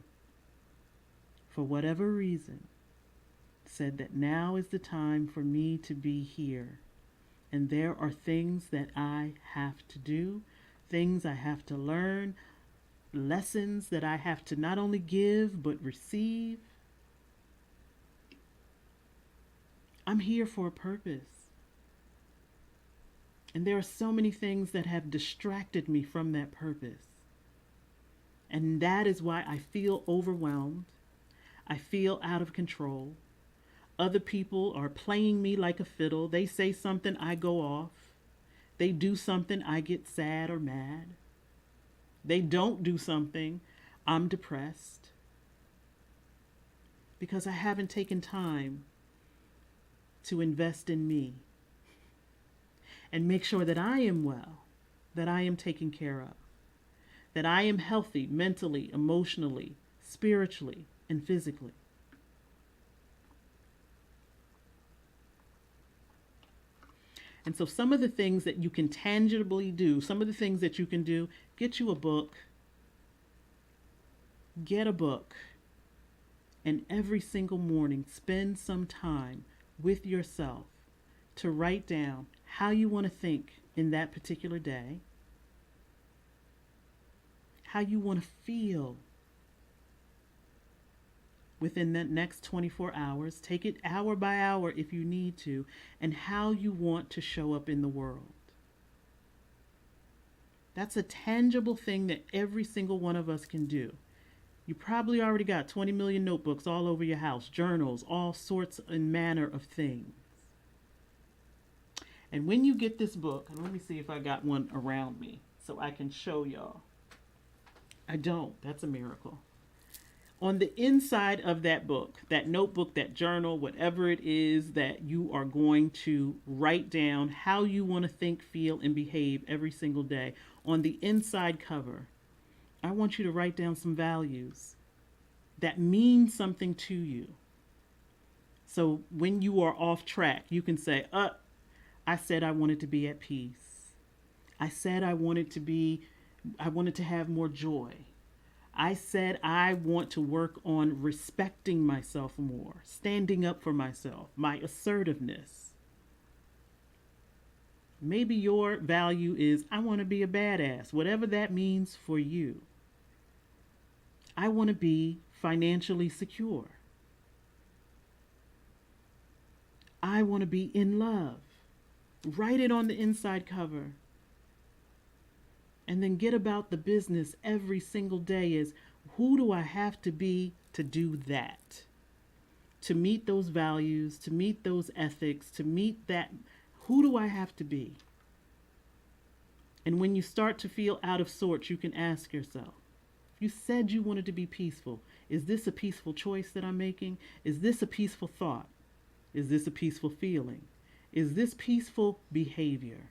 for whatever reason, said that now is the time for me to be here. And there are things that I have to do, things I have to learn, lessons that I have to not only give but receive. I'm here for a purpose. And there are so many things that have distracted me from that purpose. And that is why I feel overwhelmed. I feel out of control. Other people are playing me like a fiddle. They say something, I go off. They do something, I get sad or mad. They don't do something, I'm depressed. Because I haven't taken time to invest in me and make sure that I am well, that I am taken care of, that I am healthy mentally, emotionally, spiritually, and physically. And so some of the things that you can tangibly do, some of the things that you can do, get you a book, get a book, and every single morning spend some time with yourself to write down how you want to think in that particular day, how you want to feel within that next 24 hours. Take it hour by hour if you need to, and how you want to show up in the world. That's a tangible thing that every single one of us can do. You probably already got 20 million notebooks all over your house, journals, all sorts and manner of things. And when you get this book, and let me see if I got one around me so I can show y'all. I don't. That's a miracle. On the inside of that book, that notebook, that journal, whatever it is that you are going to write down how you want to think, feel, and behave every single day, on the inside cover, I want you to write down some values that mean something to you. So when you are off track, you can say, I said I wanted to be at peace. I said I wanted to have more joy. I said I want to work on respecting myself more, standing up for myself, my assertiveness. Maybe your value is I want to be a badass, whatever that means for you. I want to be financially secure. I want to be in love. Write it on the inside cover. And then get about the business every single day is, who do I have to be to do that? To meet those values, to meet those ethics, to meet that, who do I have to be? And when you start to feel out of sorts, you can ask yourself, you said you wanted to be peaceful. Is this a peaceful choice that I'm making? Is this a peaceful thought? Is this a peaceful feeling? Is this peaceful behavior?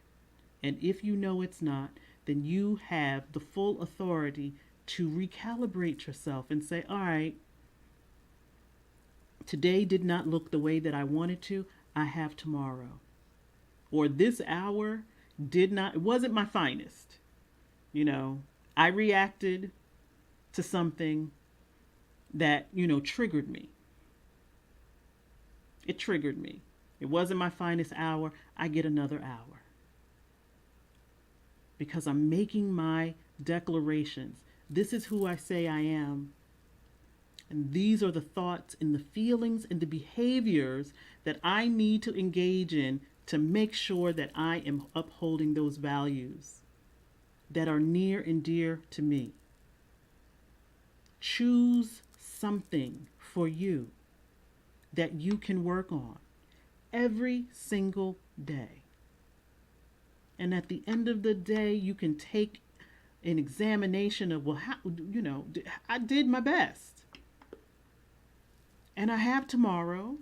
And if you know it's not, then you have the full authority to recalibrate yourself and say, all right, today did not look the way that I wanted to. I have tomorrow. Or this hour it wasn't my finest. I reacted to something that, triggered me. It triggered me. It wasn't my finest hour. I get another hour because I'm making my declarations. This is who I say I am. And these are the thoughts and the feelings and the behaviors that I need to engage in to make sure that I am upholding those values that are near and dear to me. Choose something for you that you can work on every single day. And at the end of the day, you can take an examination of, well, how, I did my best. And I have tomorrow.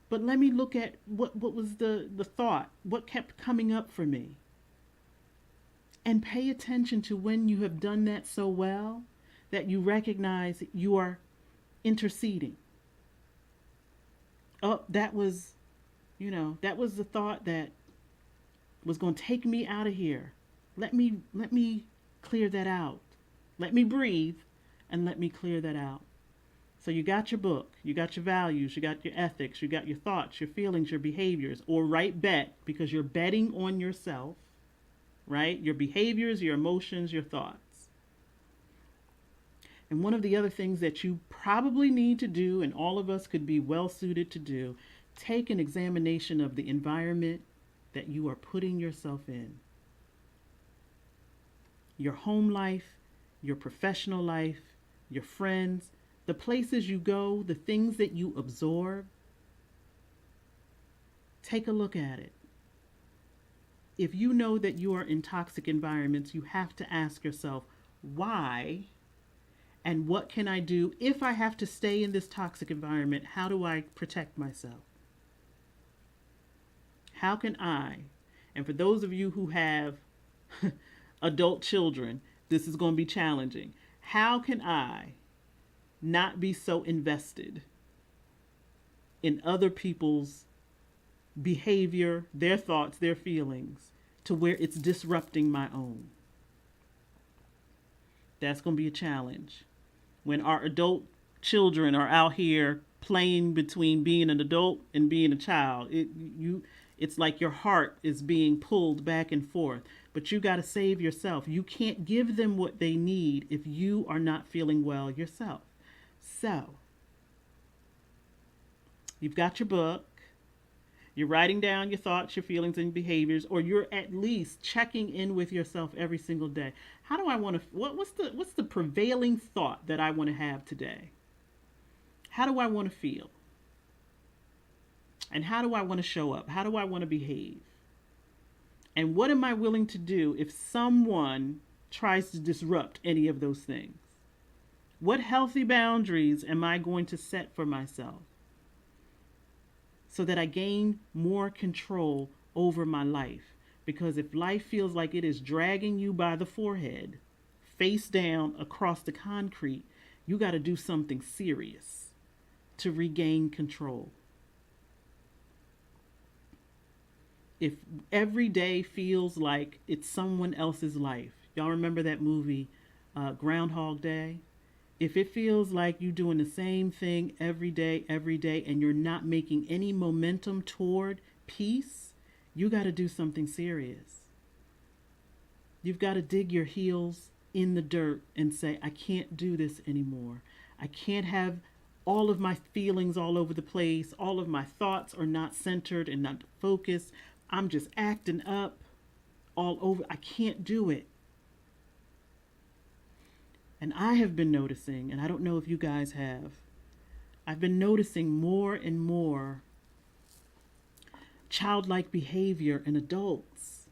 But let me look at what was the thought, what kept coming up for me. And pay attention to when you have done that so well that you recognize you are interceding. Oh, that was the thought that was going to take me out of here. Let me clear that out. Let me breathe and let me clear that out. So you got your book, you got your values, you got your ethics, you got your thoughts, your feelings, your behaviors, or right bet, because you're betting on yourself, right? Your behaviors, your emotions, your thoughts. And one of the other things that you probably need to do, and all of us could be well suited to do, take an examination of the environment that you are putting yourself in. Your home life, your professional life, your friends, the places you go, the things that you absorb. Take a look at it. If you know that you are in toxic environments, you have to ask yourself, why? And what can I do if I have to stay in this toxic environment? How do I protect myself? How can I? And for those of you who have adult children, this is going to be challenging. How can I not be so invested in other people's behavior, their thoughts, their feelings, to where it's disrupting my own? That's going to be a challenge. When our adult children are out here playing between being an adult and being a child, it's like your heart is being pulled back and forth. But you got to save yourself. You can't give them what they need if you are not feeling well yourself. So, you've got your book, you're writing down your thoughts, your feelings, and behaviors, or you're at least checking in with yourself every single day. How do I want to, what's the prevailing thought that I want to have today? How do I want to feel? And how do I want to show up? How do I want to behave? And what am I willing to do if someone tries to disrupt any of those things? What healthy boundaries am I going to set for myself so that I gain more control over my life? Because if life feels like it is dragging you by the forehead, face down across the concrete, you got to do something serious to regain control. If every day feels like it's someone else's life, y'all remember that movie, Groundhog Day? If it feels like you're doing the same thing every day, and you're not making any momentum toward peace, you got to do something serious. You've got to dig your heels in the dirt and say, I can't do this anymore. I can't have all of my feelings all over the place. All of my thoughts are not centered and not focused. I'm just acting up all over. I can't do it. And I have been noticing, and I don't know if you guys have, I've been noticing more and more childlike behavior in adults.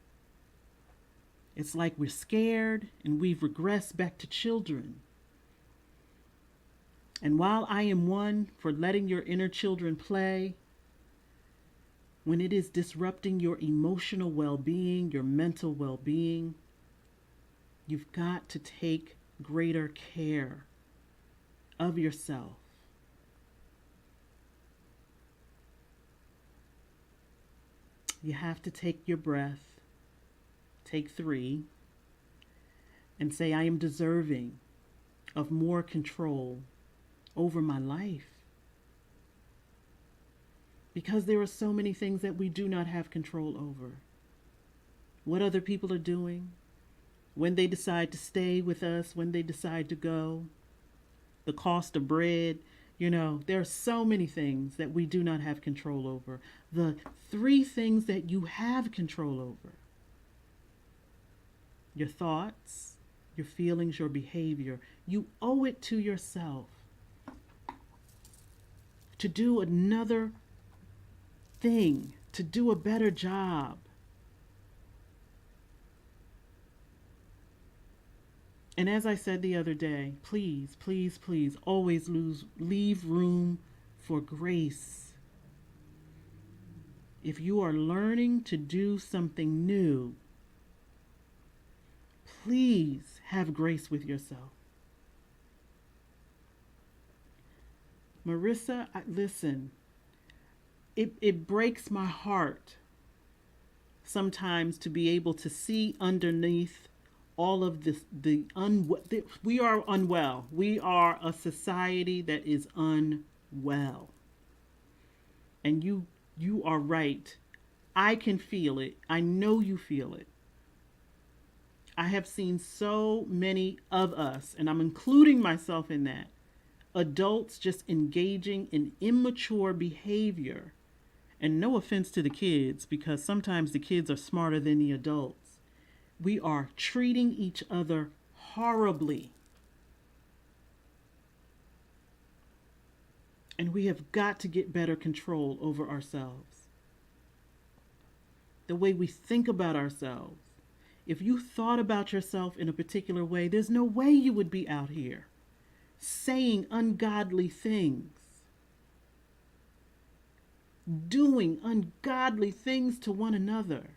It's like we're scared and we've regressed back to children. And while I am one for letting your inner children play, when it is disrupting your emotional well-being, your mental well-being, you've got to take greater care of yourself. You have to take your breath, take 3, and say, I am deserving of more control over my life. Because there are so many things that we do not have control over. What other people are doing, when they decide to stay with us, when they decide to go, the cost of bread. There are so many things that we do not have control over. The three things that you have control over: your thoughts, your feelings, your behavior. You owe it to yourself to do another thing, to do a better job. And as I said the other day, please, please, please always leave room for grace. If you are learning to do something new, please have grace with yourself. Marissa, listen, it breaks my heart sometimes to be able to see underneath all of this, we are unwell. We are a society that is unwell. And you are right. I can feel it. I know you feel it. I have seen so many of us, and I'm including myself in that, adults just engaging in immature behavior. And no offense to the kids, because sometimes the kids are smarter than the adults. We are treating each other horribly. And we have got to get better control over ourselves. The way we think about ourselves. If you thought about yourself in a particular way, there's no way you would be out here saying ungodly things, doing ungodly things to one another.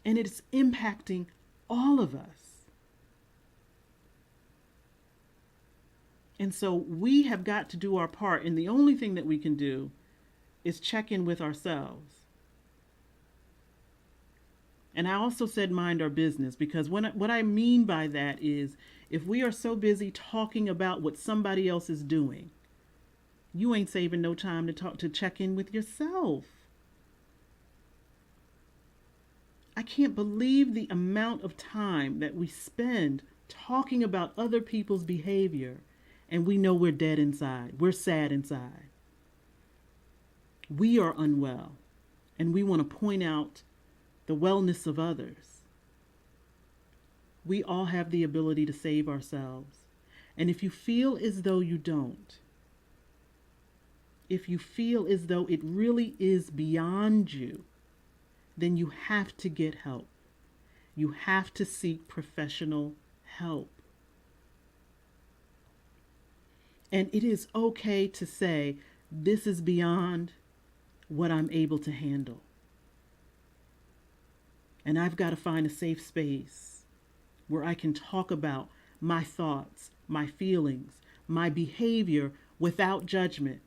And it's impacting all of us. And so we have got to do our part. And the only thing that we can do is check in with ourselves. And I also said mind our business, because what I mean by that is, if we are so busy talking about what somebody else is doing, you ain't saving no time to check in with yourself. I can't believe the amount of time that we spend talking about other people's behavior, and we know we're dead inside. We're sad inside. We are unwell, and we want to point out the wellness of others. We all have the ability to save ourselves. And if you feel as though you don't, if you feel as though it really is beyond you, then you have to get help. You have to seek professional help. And it is okay to say, this is beyond what I'm able to handle. And I've got to find a safe space where I can talk about my thoughts, my feelings, my behavior without judgment,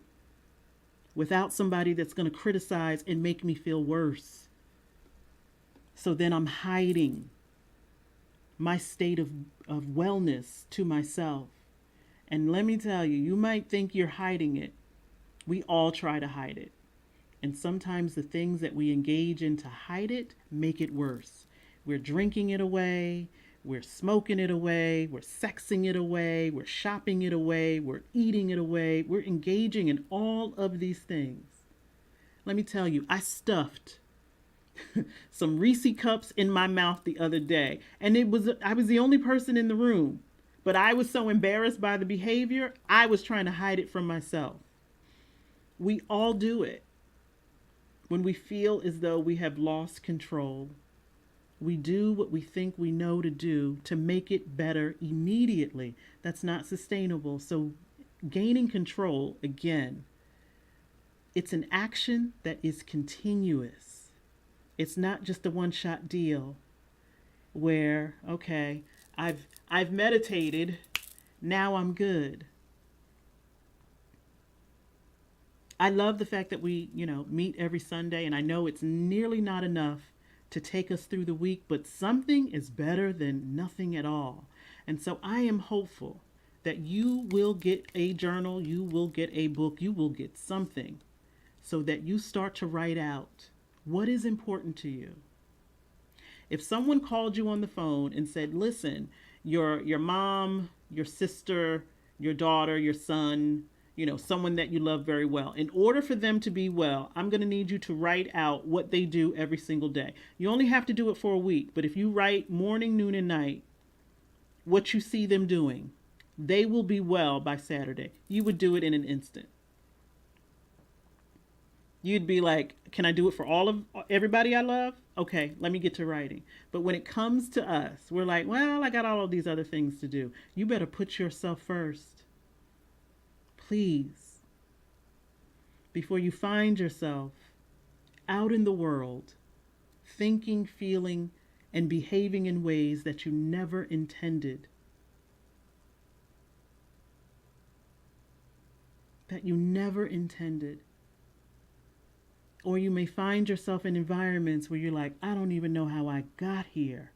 without somebody that's going to criticize and make me feel worse. So then I'm hiding my state of wellness to myself. And let me tell you, you might think you're hiding it. We all try to hide it. And sometimes the things that we engage in to hide it make it worse. We're drinking it away. We're smoking it away. We're sexing it away. We're shopping it away. We're eating it away. We're engaging in all of these things. Let me tell you, I stuffed some Reese cups in my mouth the other day. And I was the only person in the room. But I was so embarrassed by the behavior, I was trying to hide it from myself. We all do it. When we feel as though we have lost control, we do what we think we know to do to make it better immediately. That's not sustainable. So gaining control, again, it's an action that is continuous. It's not just a one-shot deal where, okay, I've meditated, now I'm good. I love the fact that we, meet every Sunday, and I know it's nearly not enough to take us through the week, but something is better than nothing at all. And so I am hopeful that you will get a journal, you will get a book, you will get something so that you start to write out what is important to you. If someone called you on the phone and said, listen, your mom, your sister, your daughter, your son, someone that you love very well, in order for them to be well, I'm going to need you to write out what they do every single day. You only have to do it for a week, but if you write morning, noon, and night, what you see them doing, they will be well by Saturday. You would do it in an instant. You'd be like, can I do it for all of everybody I love? Okay, let me get to writing. But when it comes to us, we're like, well, I got all of these other things to do. You better put yourself first. Please. Before you find yourself out in the world, thinking, feeling, and behaving in ways that you never intended. That you never intended. Or you may find yourself in environments where you're like, I don't even know how I got here.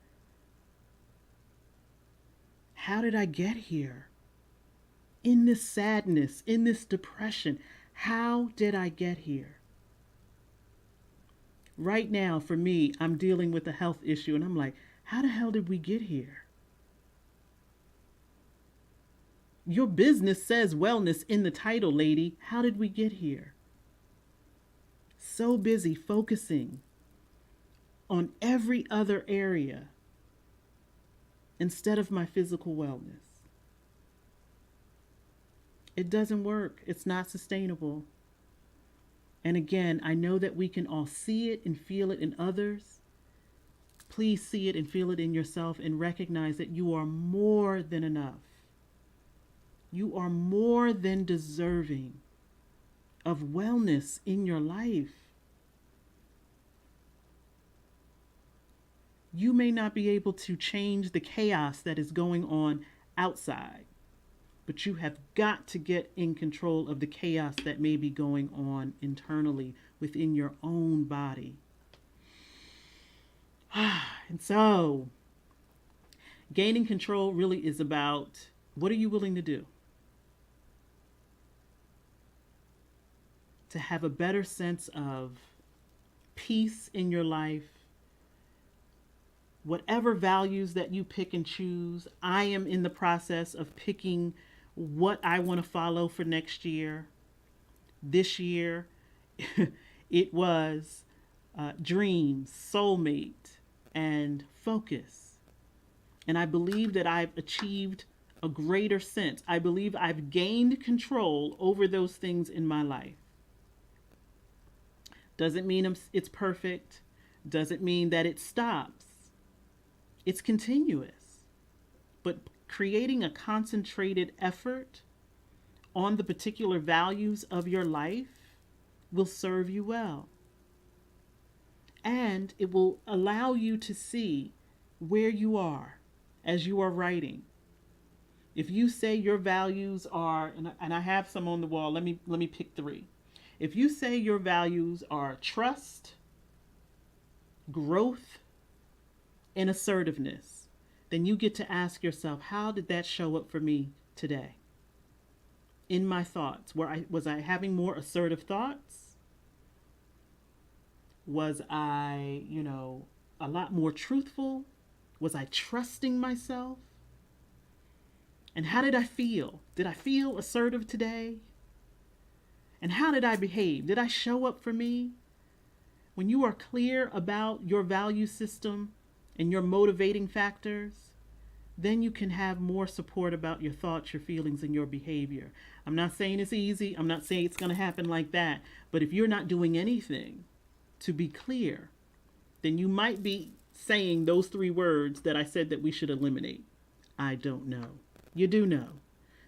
How did I get here? In this sadness, in this depression, how did I get here? Right now, for me, I'm dealing with a health issue, and I'm like, how the hell did we get here? Your business says wellness in the title, lady. How did we get here? So busy focusing on every other area instead of my physical wellness. It doesn't work. It's not sustainable. And again, I know that we can all see it and feel it in others. Please see it and feel it in yourself and recognize that you are more than enough. You are more than deserving of wellness in your life. You may not be able to change the chaos that is going on outside, but you have got to get in control of the chaos that may be going on internally within your own body. And so, gaining control really is about, what are you willing to do to have a better sense of peace in your life? Whatever values that you pick and choose, I am in the process of picking what I want to follow for next year. This year, it was dreams, soulmate, and focus. And I believe that I've achieved a greater sense. I believe I've gained control over those things in my life. Doesn't mean it's perfect. Doesn't mean that it stops. It's continuous. But creating a concentrated effort on the particular values of your life will serve you well. And it will allow you to see where you are as you are writing. If you say your values are, and I have some on the wall, let me pick 3. If you say your values are trust, growth, and assertiveness, then you get to ask yourself, how did that show up for me today? In my thoughts, was I having more assertive thoughts? Was I, a lot more truthful? Was I trusting myself? And how did I feel? Did I feel assertive today? And how did I behave? Did I show up for me? When you are clear about your value system and your motivating factors, then you can have more support about your thoughts, your feelings, and your behavior. I'm not saying it's easy. I'm not saying it's going to happen like that. But if you're not doing anything to be clear, then you might be saying those 3 words that I said that we should eliminate. I don't know. You do know.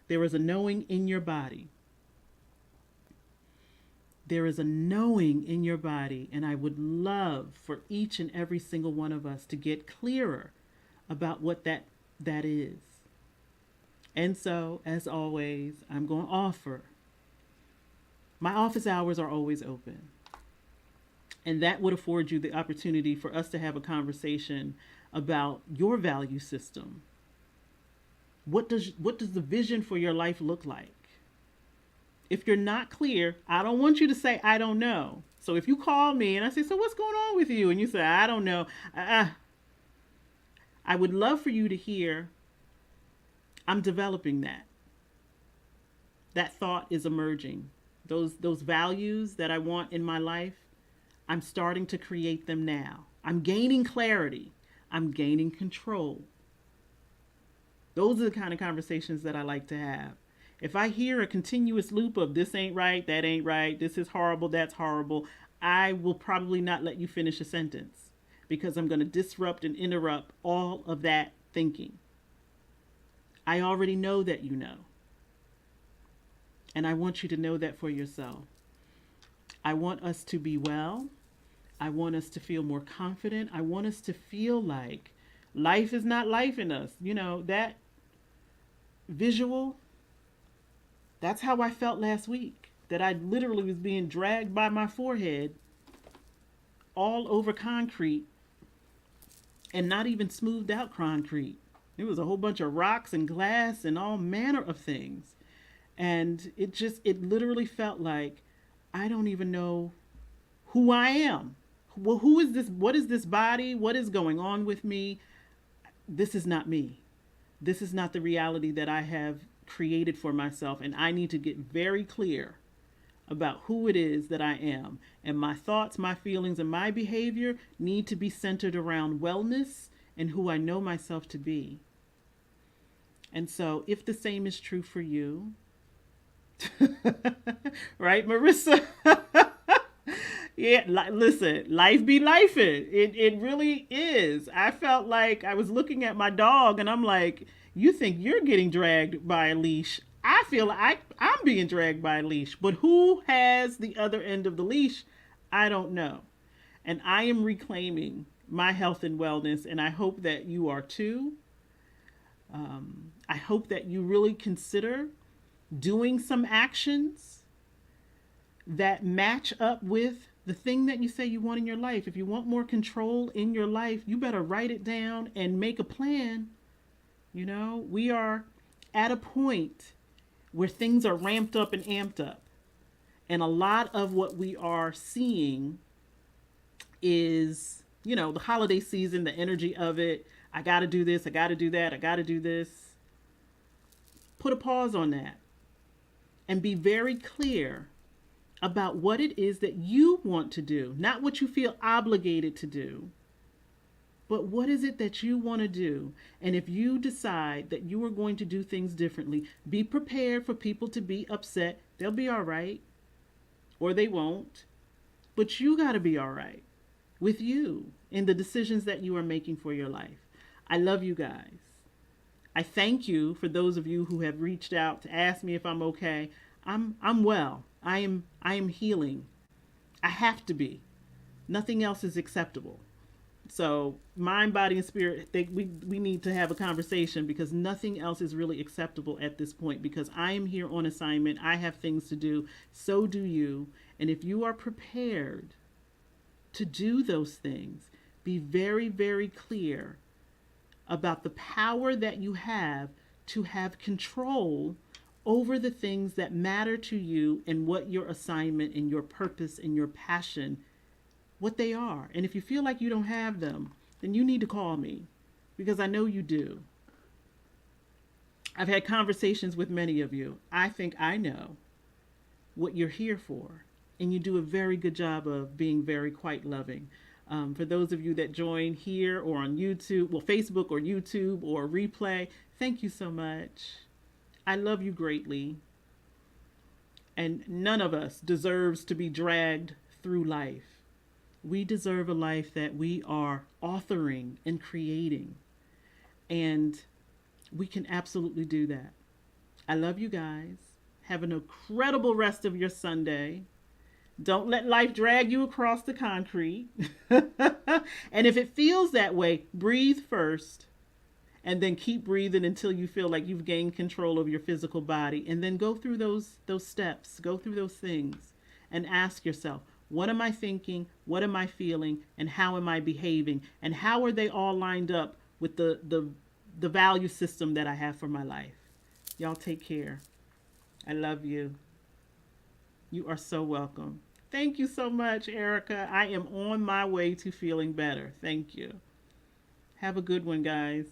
There is a knowing in your body. There is a knowing in your body, and I would love for each and every single one of us to get clearer about what that is. And so, as always, I'm going to offer. My office hours are always open. And that would afford you the opportunity for us to have a conversation about your value system What does the vision for your life look like? If you're not clear, I don't want you to say I don't know. So if you call me and I say, so what's going on with you? And you say, I don't know. I would love for you to hear, I'm developing that. That thought is emerging. Those values that I want in my life, I'm starting to create them now. I'm gaining clarity. I'm gaining control. Those are the kind of conversations that I like to have. If I hear a continuous loop of this ain't right, that ain't right, this is horrible, that's horrible, I will probably not let you finish a sentence because I'm going to disrupt and interrupt all of that thinking. I already know that you know. And I want you to know that for yourself. I want us to be well. I want us to feel more confident. I want us to feel like life is not life in us. You know, that visual, that's how I felt last week. That I literally was being dragged by my forehead all over concrete and not even smoothed out concrete. It was a whole bunch of rocks and glass and all manner of things. And it literally felt like I don't even know who I am. Well, who is this? What is this body? What is going on with me? This is not me. This is not the reality that I have created for myself. And I need to get very clear about who it is that I am. And my thoughts, my feelings, and my behavior need to be centered around wellness and who I know myself to be. And so if the same is true for you, right, Marissa? Yeah, listen, life be lifing. It really is. I felt like I was looking at my dog and I'm like, you think you're getting dragged by a leash. I feel like I'm being dragged by a leash. But who has the other end of the leash? I don't know. And I am reclaiming my health and wellness, and I hope that you are too. I hope that you really consider doing some actions that match up with the thing that you say you want in your life. If you want more control in your life, you better write it down and make a plan. You know, we are at a point where things are ramped up and amped up. And a lot of what we are seeing is, you know, the holiday season, the energy of it. I got to do this. I got to do that. I got to do this. Put a pause on that and be very clear about what it is that you want to do, not what you feel obligated to do, but what is it that you want to do? And if you decide that you are going to do things differently, be prepared for people to be upset. They'll be all right, or they won't. But you got to be all right with you in the decisions that you are making for your life. I love you guys. I thank you for those of you who have reached out to ask me if I'm okay. I'm well. I am healing. I have to be. Nothing else is acceptable. So mind, body, and spirit, we need to have a conversation because nothing else is really acceptable at this point because I am here on assignment. I have things to do. So do you. And if you are prepared to do those things, be very, very clear about the power that you have to have control over the things that matter to you and what your assignment and your purpose and your passion, what they are. And if you feel like you don't have them, then you need to call me because I know you do. I've had conversations with many of you. I think I know what you're here for. And you do a very good job of being very quite loving. For those of you that join here or on YouTube, well, Facebook or YouTube or replay, thank you so much. I love you greatly. And none of us deserves to be dragged through life. We deserve a life that we are authoring and creating. And we can absolutely do that. I love you guys. Have an incredible rest of your Sunday. Don't let life drag you across the concrete. And if it feels that way, breathe first. And then keep breathing until you feel like you've gained control of your physical body. And then go through those steps. Go through those things. And ask yourself, what am I thinking? What am I feeling? And how am I behaving? And how are they all lined up with the the value system that I have for my life. Y'all take care. I love you. You are so welcome. Thank you so much, Erica. I am on my way to feeling better. Thank you. Have a good one, guys.